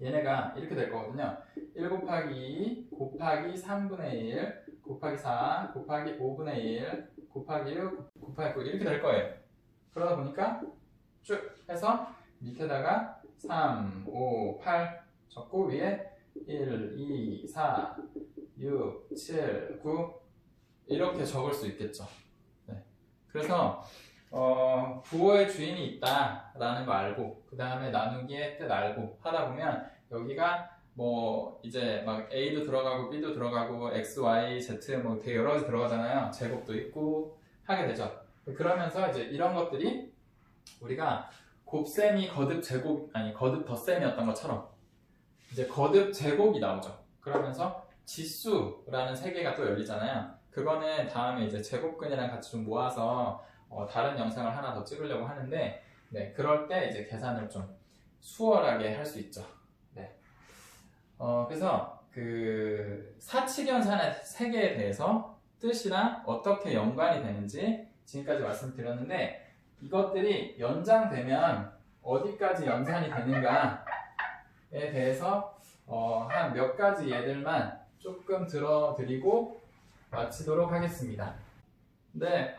얘네가 이렇게 될 거거든요. 1 곱하기 2 곱하기 3분의 1 곱하기 4 곱하기 5분의 1 곱하기 6 곱하기 9 이렇게 될 거예요. 그러다 보니까 쭉 해서 밑에다가 3, 5, 8 적고 위에 1, 2, 4, 6, 7, 9 이렇게 적을 수 있겠죠. 네. 그래서 부호의 주인이 있다라는 거 알고, 그 다음에 나누기의 뜻 알고 하다 보면 여기가 뭐 이제 막 A도 들어가고 B도 들어가고 X, Y, Z 뭐 되게 여러 가지 들어가잖아요. 제곱도 있고 하게 되죠. 그러면서 이제 이런 것들이 우리가 곱셈이 거듭 제곱 아니 거듭 덧셈이었던 것처럼 이제 거듭 제곱이 나오죠. 그러면서 지수라는 세계가 또 열리잖아요. 그거는 다음에 이제 제곱근이랑 같이 좀 모아서 다른 영상을 하나 더 찍으려고 하는데, 네, 그럴 때 이제 계산을 좀 수월하게 할 수 있죠. 네. 그래서 그 사칙연산의 세계에 대해서 뜻이랑 어떻게 연관이 되는지 지금까지 말씀드렸는데, 이것들이 연장되면 어디까지 연산이 되는가에 대해서 한 몇 가지 예들만 조금 들어드리고 마치도록 하겠습니다. 네,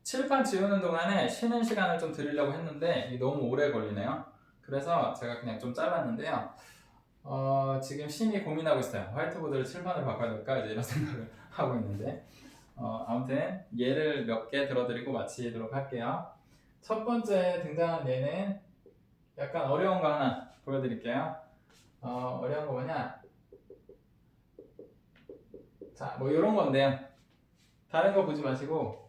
칠판 지우는 동안에 쉬는 시간을 좀 드리려고 했는데 이게 너무 오래 걸리네요. 그래서 제가 그냥 좀 잘랐는데요. 지금 심히 고민하고 있어요. 화이트보드를 칠판으로 바꿔야 될까 이제 이런 생각을 하고 있는데, 아무튼 예를 몇 개 들어드리고 마치도록 할게요. 첫 번째 등장한 예는 약간 어려운 거 하나 보여드릴게요. 어려운 거 뭐냐? 자, 뭐 이런 건데요. 다른 거 보지 마시고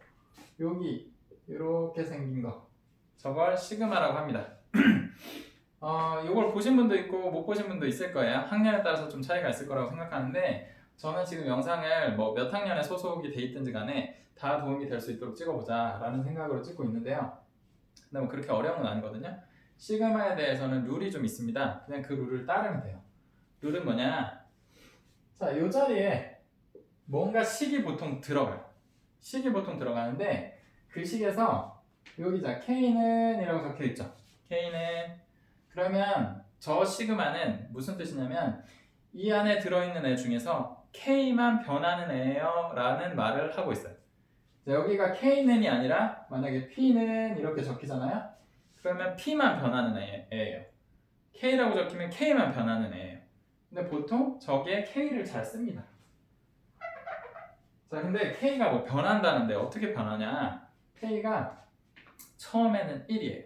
여기 이렇게 생긴 거, 저걸 시그마라고 합니다. 이걸 보신 분도 있고 못 보신 분도 있을 거예요. 학년에 따라서 좀 차이가 있을 거라고 생각하는데, 저는 지금 영상을 뭐 몇 학년에 소속이 돼 있든지 간에 다 도움이 될 수 있도록 찍어보자 라는 생각으로 찍고 있는데요. 근데 뭐 그렇게 어려운 건 아니거든요. 시그마에 대해서는 룰이 좀 있습니다. 그냥 그 룰을 따르면 돼요. 룰은 뭐냐? 자, 이 자리에 뭔가 식이 보통 들어가요. 식이 보통 들어가는데 그 식에서 여기 자 K는 이라고 적혀 있죠. K는, 그러면 저 시그마는 무슨 뜻이냐면 이 안에 들어있는 애 중에서 K만 변하는 애예요 라는 말을 하고 있어요. 자, 여기가 K는이 아니라 만약에 P는 이렇게 적히잖아요. 그러면 P만 변하는 애예요. K라고 적히면 K만 변하는 애예요. 근데 보통 저게 K를 잘 씁니다. 자, 근데 K가 뭐 변한다는데 어떻게 변하냐? K가 처음에는 1이에요.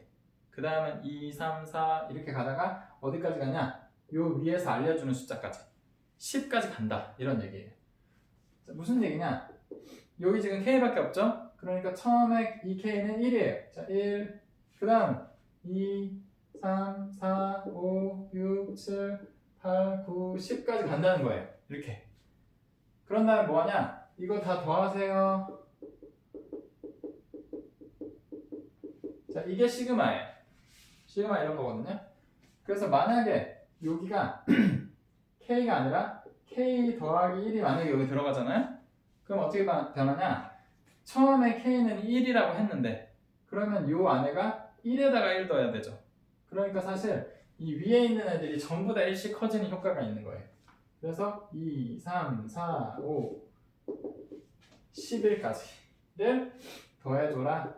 그 다음엔 2, 3, 4 이렇게 가다가 어디까지 가냐? 요 위에서 알려주는 숫자까지 10까지 간다 이런 얘기예요. 자, 무슨 얘기냐? 여기 지금 K밖에 없죠? 그러니까 처음에 이 K는 1이에요. 자, 1, 그 다음 2, 3, 4, 5, 6, 7, 8, 9, 10까지 간다는 거예요. 이렇게. 그런 다음에 뭐 하냐? 이거 다 더하세요. 자, 이게 시그마예요. 시그마 이런 거거든요. 그래서 만약에 여기가 K가 아니라 K 더하기 1이 만약에 여기 들어가잖아요? 그럼 어떻게 변하냐? 처음에 K는 1이라고 했는데 그러면 요 안에가 1에다가 1 더해야 되죠. 그러니까 사실 이 위에 있는 애들이 전부 다 1씩 커지는 효과가 있는 거예요. 그래서 2, 3, 4, 5, 11까지를 더해줘라.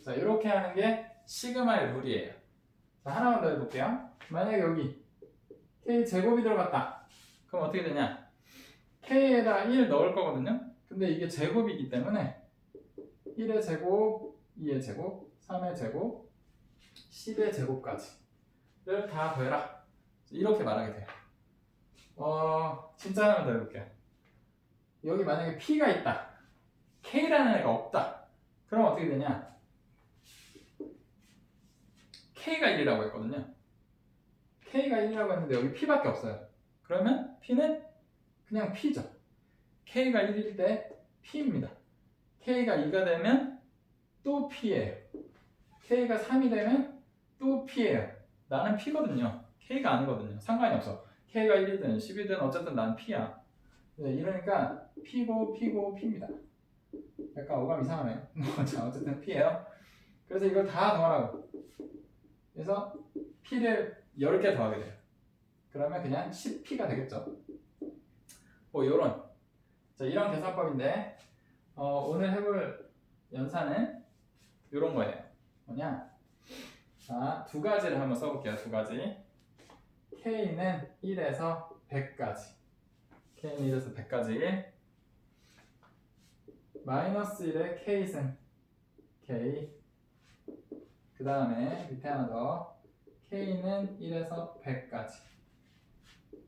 자, 이렇게 하는 게 시그마의 룰이에요. 자, 하나만 더 해볼게요. 만약에 여기 K 제곱이 들어갔다. 그럼 어떻게 되냐? K에다 1 넣을 거거든요. 근데 이게 제곱이기 때문에 1의 제곱, 2의 제곱, 3의 제곱, 10의 제곱까지를 다 더해라. 이렇게 말하게 돼요. 진짜 하나만 더 해볼게요. 여기 만약에 P가 있다. K라는 애가 없다. 그럼 어떻게 되냐? K가 1이라고 했거든요. K가 1이라고 했는데 여기 P밖에 없어요. 그러면 P는 그냥 P죠. K가 1일 때 P입니다. K가 2가 되면 또 P예요. K가 3이 되면 또 P예요. 나는 P거든요. K가 아니거든요. 상관이 없어. K가 1이든 10이든 어쨌든 난 P야. 네, 이러니까 P고 P입니다. 약간 어감 이상하네요. 자, 어쨌든 P예요. 그래서 이걸 다 더하라고. 그래서 P를 10개 더하게 돼요. 그러면 그냥 10P가 되겠죠. 뭐 요런. 자, 이런 계산법인데 오늘 해볼 연산은 요런 거예요. 뭐냐? 자, 두 가지를 한번 써볼게요. 두 가지. K는 1에서 100까지. K는 1에서 100까지. 마이너스 1의 K승. K. 그 다음에 밑에 하나 더. K는 1에서 100까지.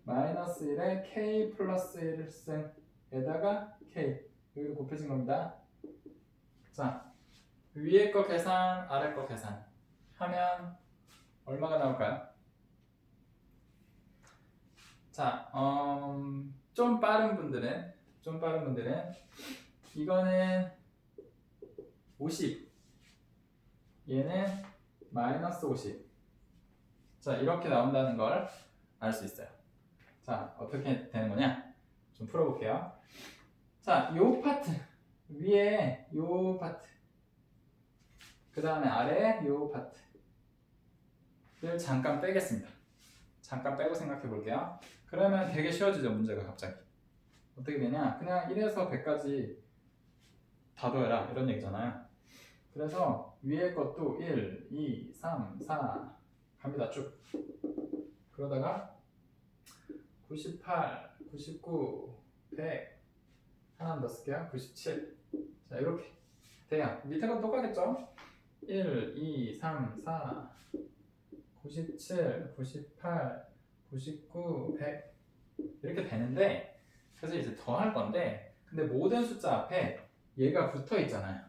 마이너스 1의 K 플러스 1승에다가 K. 여기도 곱해진 겁니다. 자, 위에 거 계산, 아래 거 계산 하면 얼마가 나올까요? 자, 좀 빠른 분들은 이거는 50, 얘는 마이너스 50. 자, 이렇게 나온다는 걸 알 수 있어요. 자, 어떻게 되는 거냐? 좀 풀어볼게요. 자, 요 파트 위에 요 파트, 그 다음에 아래 요 파트를 잠깐 빼겠습니다. 잠깐 빼고 생각해 볼게요. 그러면 되게 쉬워지죠, 문제가 갑자기. 어떻게 되냐? 그냥 1에서 100까지 다 더해라 이런 얘기잖아요. 그래서 위에 것도 1, 2, 3, 4 갑니다, 쭉. 그러다가 98, 99, 100 하나 더 쓸게요. 97. 자, 이렇게 돼요. 밑에 건 똑같겠죠? 1, 2, 3, 4 97, 98, 99, 100 이렇게 되는데, 그래서 이제 더 할 건데, 근데 모든 숫자 앞에 얘가 붙어 있잖아요.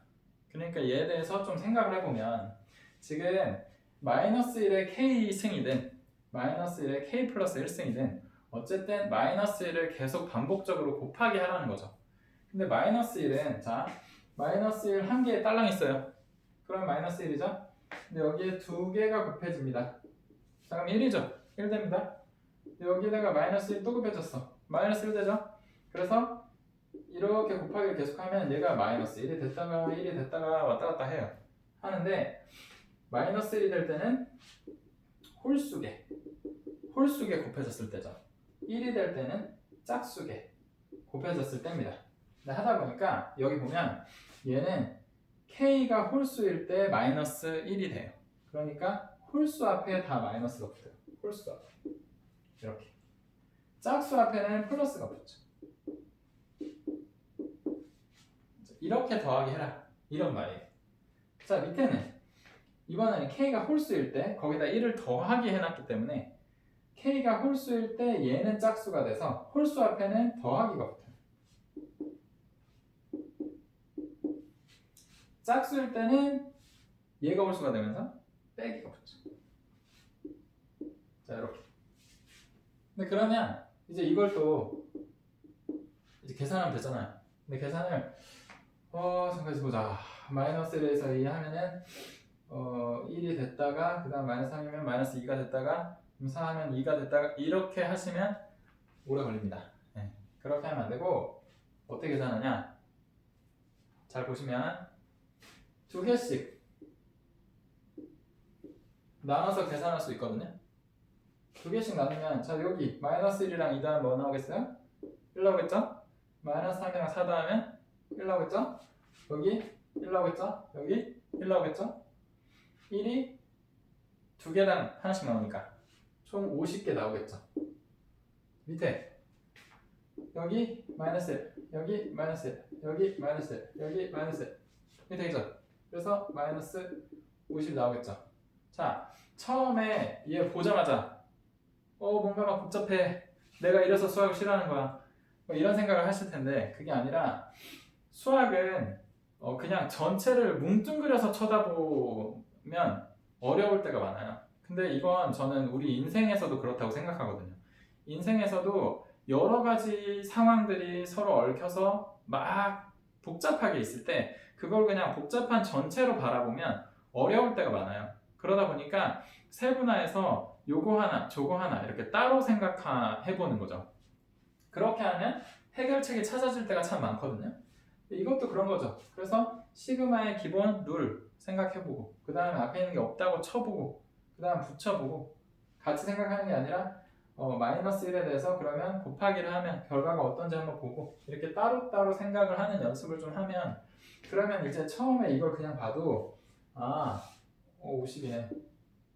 그러니까 얘에 대해서 좀 생각을 해보면, 지금 마이너스 1의 K승이든 마이너스 1의 K 플러스 1승이든 어쨌든 마이너스 1을 계속 반복적으로 곱하기 하라는 거죠. 근데 마이너스 1은, 자, 마이너스 1 한 개에 딸랑 있어요. 그럼 마이너스 1이죠? 근데 여기에 두 개가 곱해집니다. 자, 그럼 1이죠? 1 됩니다. 여기다가 마이너스 1 또 곱해졌어. 마이너스 1 되죠? 그래서 이렇게 곱하기를 계속하면 얘가 마이너스 1이 됐다가 1이 됐다가 왔다 갔다 해요. 하는데 마이너스 1이 될 때는 홀수계 곱해졌을 때죠. 1이 될 때는 짝수계 곱해졌을 때입니다. 근데 하다 보니까 여기 보면 얘는 K가 홀수일 때 마이너스 1이 돼요. 그러니까 홀수 앞에 다 마이너스가 붙어요. 홀수 앞에 이렇게. 짝수 앞에는 플러스가 붙죠. 이렇게 더하기 해라 이런 말이에요. 자, 밑에는 이번에는 K가 홀수일 때 거기다 1을 더하기 해놨기 때문에 K가 홀수일 때 얘는 짝수가 돼서 홀수 앞에는 더하기가 붙어요. 짝수일 때는 얘가 홀수가 되면서 빼기가 붙죠. 자, 이렇게. 근데 그러면 이제 이걸 또 이제 계산하면 되잖아요. 근데 계산을 잠깐 보자. 마이너스 1에서 2 하면은 1이 됐다가 그 다음 마이너스 3이면 마이너스 2가 됐다가 4 하면 2가 됐다가 이렇게 하시면 오래 걸립니다. 네. 그렇게 하면 안 되고 어떻게 계산하냐? 잘 보시면 두 개씩 나눠서 계산할 수 있거든요. 두 개씩 나누면, 자, 여기 마이너스 1이랑 2 더하면 뭐 나오겠어요? 1 나오겠죠? 마이너스 3이랑 4 더하면 1 나오겠죠? 여기 1 나오겠죠? 여기 1 나오겠죠? 1이 두 개당 하나씩 나오니까 총 50개 나오겠죠? 밑에 여기 마이너스 1, 여기 마이너스 1, 여기 마이너스 1, 여기 마이너스 1 이렇게 되죠? 그래서 마이너스 50 나오겠죠? 자, 처음에 얘 보자마자 뭔가 막 복잡해, 내가 이래서 수학을 싫어하는 거야, 뭐 이런 생각을 하실 텐데, 그게 아니라 수학은 그냥 전체를 뭉뚱그려서 쳐다보면 어려울 때가 많아요. 근데 이건 저는 우리 인생에서도 그렇다고 생각하거든요. 인생에서도 여러 가지 상황들이 서로 얽혀서 막 복잡하게 있을 때 그걸 그냥 복잡한 전체로 바라보면 어려울 때가 많아요. 그러다 보니까 세분화해서 요거 하나, 저거 하나 이렇게 따로 생각해보는 거죠. 그렇게 하면 해결책이 찾아질 때가 참 많거든요. 이것도 그런 거죠. 그래서 시그마의 기본 룰 생각해보고 그 다음에 앞에 있는 게 없다고 쳐보고 그 다음 붙여보고 같이 생각하는 게 아니라 마이너스 1에 대해서 그러면 곱하기를 하면 결과가 어떤지 한번 보고 이렇게 따로따로 생각을 하는 연습을 좀 하면 그러면 이제 처음에 이걸 그냥 봐도 50이네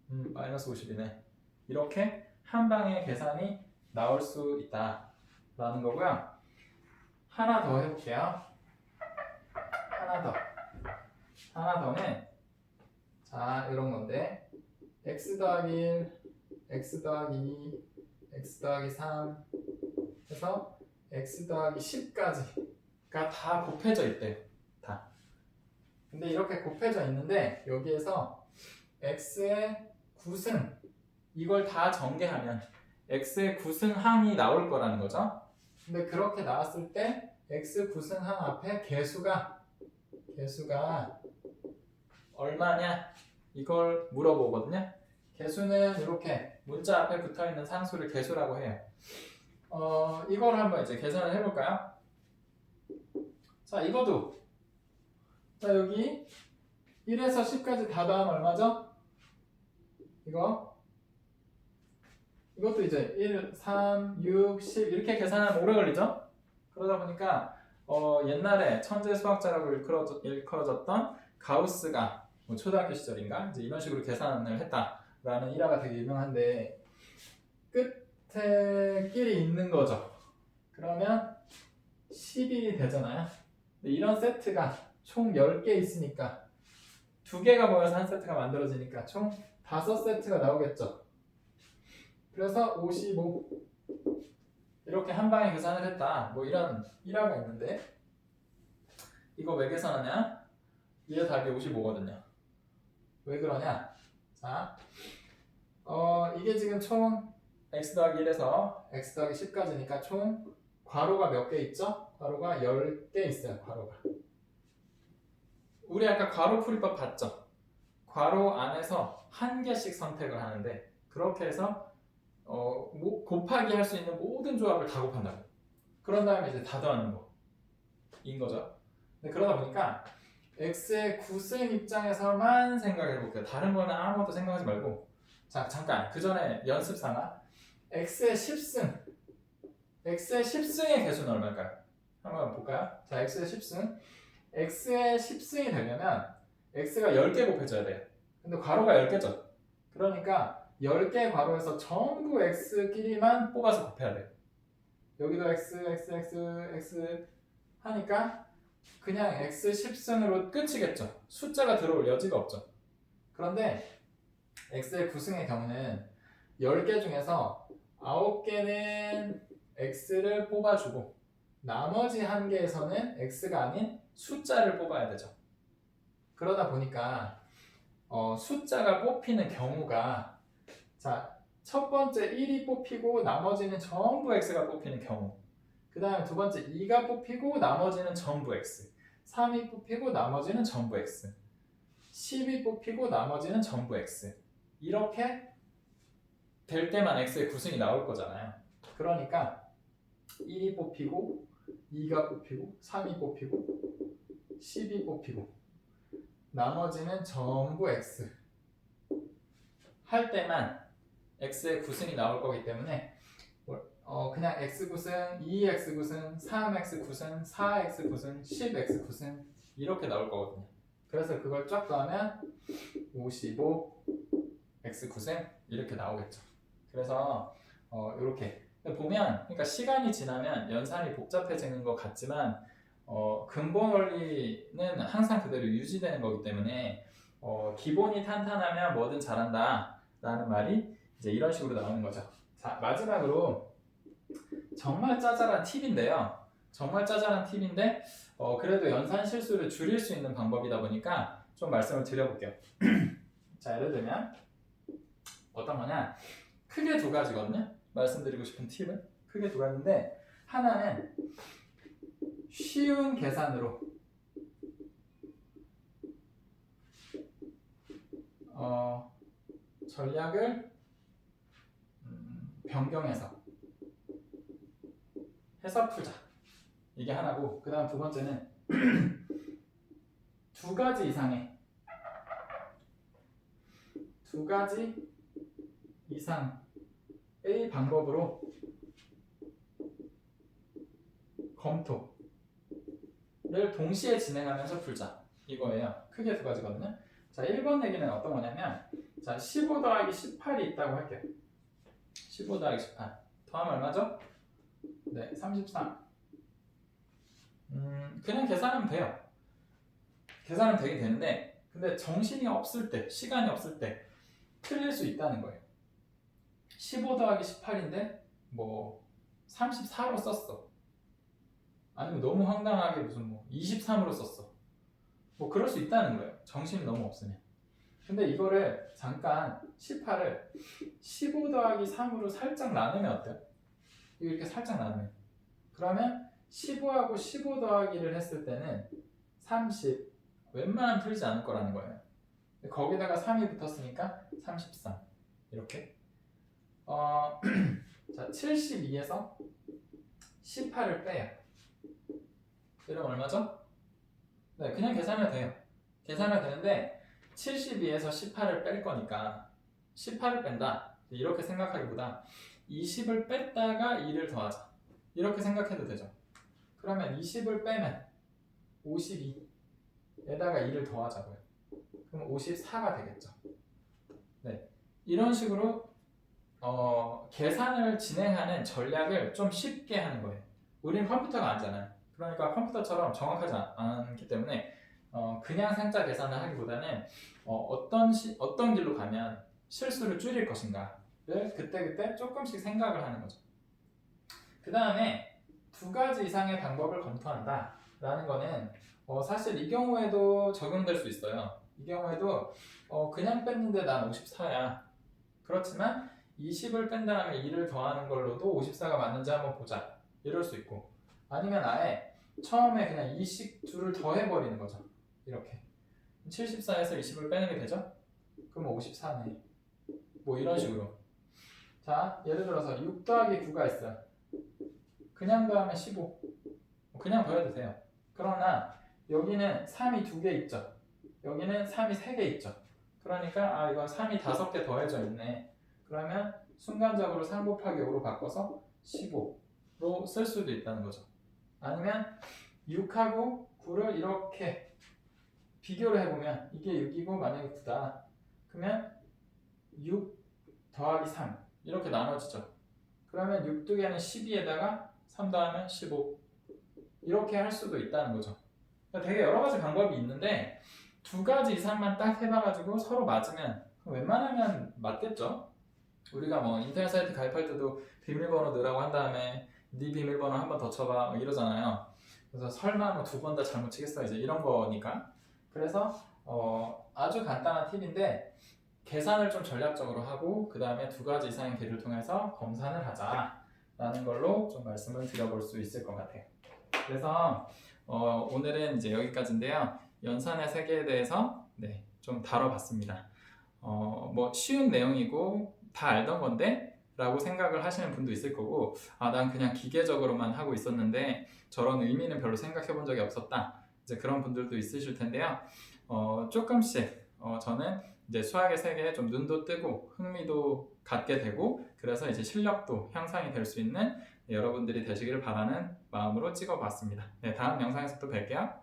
마이너스 50이네 이렇게 한 방에 계산이 나올 수 있다 라는 거고요. 하나 더 해볼게요. 하나 더는 자 이런 건데 x 더하기 1, x 더하기 2, x 더하기 3 해서 x 더하기 10까지가 다 곱해져 있대요. 다. 근데 이렇게 곱해져 있는데 여기에서 x의 9승 이걸 다 전개하면 x의 9승항이 나올 거라는 거죠. 근데 그렇게 나왔을 때 x 9승항 앞에 개수가 얼마냐 이걸 물어보거든요. 개수는 이렇게 문자 앞에 붙어있는 상수를 개수라고 해요. 이걸 한번 이제 계산을 해볼까요? 자 이것도 자 여기 1에서 10까지 다 더하면 얼마죠? 이것도 이제 1, 3, 6, 10 이렇게 계산하면 오래 걸리죠? 그러다 보니까 옛날에 천재 수학자라고 일컬어졌던 가우스가 뭐 초등학교 시절인가 이제 이런 식으로 계산을 했다라는 일화가 되게 유명한데 끝에 끼리 있는 거죠. 그러면 10이 되잖아요. 근데 이런 세트가 총 10개 있으니까 2개가 모여서 한 세트가 만들어지니까 총 5세트가 나오겠죠. 그래서 55 이렇게 한 방에 계산을 했다. 뭐 이런 일화가 있는데 이거 왜 계산하냐? 얘 답이 55거든요. 왜 그러냐? 자, 이게 지금 총 x 더하기 1에서 x 더하기 10까지니까 총 괄호가 몇 개 있죠? 괄호가 10개 있어요. 괄호가. 우리 아까 괄호 풀이법 봤죠? 괄호 안에서 한 개씩 선택을 하는데 그렇게 해서 곱하기 할 수 있는 모든 조합을 다 곱한다고. 그런 다음에 이제 다 더하는 거인 거죠. 근데 그러다 보니까 x의 9승 입장에서만 생각해 볼게요. 다른 거는 아무것도 생각하지 말고. 자, 잠깐. 그 전에 연습 삼아. x의 10승. x의 10승의 개수는 얼마일까요? 한번 볼까요? 자, x의 10승. x의 10승이 되려면 x가 10개 곱해져야 돼요. 근데 괄호가 10개죠. 그러니까 10개 괄호에서 전부 x끼리만 뽑아서 곱해야 돼요. 여기도 x 하니까 그냥 x 10승으로 끝이겠죠. 숫자가 들어올 여지가 없죠. 그런데 x의 9승의 경우는 10개 중에서 9개는 x를 뽑아주고 나머지 1개에서는 x가 아닌 숫자를 뽑아야 되죠. 그러다 보니까 숫자가 뽑히는 경우가 자, 첫 번째 1이 뽑히고 나머지는 전부 x가 뽑히는 경우 그 다음에 두 번째 2가 뽑히고 나머지는 전부 x 3이 뽑히고 나머지는 전부 x 10이 뽑히고 나머지는 전부 x 이렇게 될 때만 x의 9승이 나올 거잖아요. 그러니까 1이 뽑히고 2가 뽑히고 3이 뽑히고 10이 뽑히고 나머지는 전부 x 할 때만 x의 9승이 나올 거기 때문에 그냥 x 9승, 2x 9승, 3x 9승, 4x 9승, 10x 9승 이렇게 나올 거거든요. 그래서 그걸 쫙 더하면 55 x 9승 이렇게 나오겠죠. 그래서 이렇게 보면 그러니까 시간이 지나면 연산이 복잡해지는 것 같지만 근본 원리는 항상 그대로 유지되는 거기 때문에 기본이 탄탄하면 뭐든 잘한다 라는 말이 이제 이런 식으로 나오는 거죠. 자, 마지막으로 정말 짜잘한 팁인데요. 정말 짜잘한 팁인데 그래도 연산 실수를 줄일 수 있는 방법이다 보니까 좀 말씀을 드려볼게요. 자, 예를 들면 어떤 거냐? 크게 두 가지거든요. 말씀드리고 싶은 팁은 크게 두 가지인데, 하나는 쉬운 계산으로 전략을 변경해서 해서 풀자. 이게 하나고, 그 다음 두 번째는 두 가지 이상의 방법으로 검토를 동시에 진행하면서 풀자. 이거예요. 크게 두 가지거든요. 자, 1번 얘기는 어떤 거냐면, 자, 15 더하기 18이 있다고 할게요. 15 더하기 18 더하면 얼마죠? 네, 33. 그냥 계산하면 돼요. 계산은 되게 되는데, 근데 정신이 없을 때, 시간이 없을 때 틀릴 수 있다는 거예요. 15 더하기 18인데 뭐 34로 썼어. 아니면 너무 황당하게 무슨 뭐 23으로 썼어. 뭐 그럴 수 있다는 거예요. 정신이 너무 없으면. 근데 이거를 잠깐 18을 15 더하기 3으로 살짝 나누면 어때요? 이렇게 살짝 나누면. 그러면 15하고 15 더하기를 했을 때는 30. 웬만하면 틀리지 않을 거라는 거예요. 거기다가 3이 붙었으니까 33. 이렇게. 자, 72에서 18을 빼요. 이러면 얼마죠? 네, 그냥 계산하면 돼요. 계산하면 되는데 72에서 18을 뺄 거니까 18을 뺀다. 이렇게 생각하기보다 20을 뺐다가 2를 더하자. 이렇게 생각해도 되죠. 그러면 20을 빼면 52에다가 2를 더하자고요. 그럼 54가 되겠죠. 네, 이런 식으로 계산을 진행하는 전략을 좀 쉽게 하는 거예요. 우리는 컴퓨터가 아니잖아요. 그러니까 컴퓨터처럼 정확하지 않기 때문에 그냥 상자 계산을 하기보다는 어떤 길로 가면 실수를 줄일 것인가를 그때그때 조금씩 생각을 하는 거죠. 그 다음에 두 가지 이상의 방법을 검토한다 라는 거는 사실 이 경우에도 적용될 수 있어요. 이 경우에도 그냥 뺐는데 난 54야. 그렇지만 20을 뺀 다음에 2를 더하는 걸로도 54가 맞는지 한번 보자. 이럴 수 있고, 아니면 아예 처음에 그냥 2씩 둘을 더해버리는 거죠. 이렇게 74에서 20을 빼는 게 되죠? 그럼 54네. 뭐 이런 식으로. 자, 예를 들어서 6 더하기 9가 있어요. 그냥 더하면 15. 그냥 더해도 돼요. 그러나 여기는 3이 2개 있죠. 여기는 3이 3개 있죠. 그러니까 이건 3이 5개 더해져 있네. 그러면 순간적으로 3 곱하기 5로 바꿔서 15로 쓸 수도 있다는 거죠. 아니면 6하고 9를 이렇게 비교를 해보면 이게 6이고 만약에 9다. 그러면 6 더하기 3 이렇게 나눠지죠. 그러면 6 두 개는 12에다가 3 더하면 15 이렇게 할 수도 있다는 거죠. 그러니까 되게 여러 가지 방법이 있는데 두 가지 이상만 딱 해봐가지고 서로 맞으면 웬만하면 맞겠죠. 우리가 뭐 인터넷 사이트 가입할 때도 비밀번호 넣으라고 한 다음에 네 비밀번호 한 번 더 쳐봐 이러잖아요. 그래서 설마 뭐 2번 다 잘못 치겠어 이제 이런 거니까. 그래서 아주 간단한 팁인데 계산을 좀 전략적으로 하고 그 다음에 두 가지 이상의 길을 통해서 검산을 하자라는 걸로 좀 말씀을 드려볼 수 있을 것 같아요. 그래서 오늘은 이제 여기까지인데요. 연산의 세계에 대해서 좀 다뤄봤습니다. 뭐 쉬운 내용이고 다 알던 건데 라고 생각을 하시는 분도 있을 거고, 난 그냥 기계적으로만 하고 있었는데 저런 의미는 별로 생각해 본 적이 없었다, 이제 그런 분들도 있으실 텐데요. 조금씩 저는 이제 수학의 세계에 좀 눈도 뜨고 흥미도 갖게 되고, 그래서 이제 실력도 향상이 될 수 있는 여러분들이 되시기를 바라는 마음으로 찍어봤습니다. 다음 영상에서 또 뵐게요.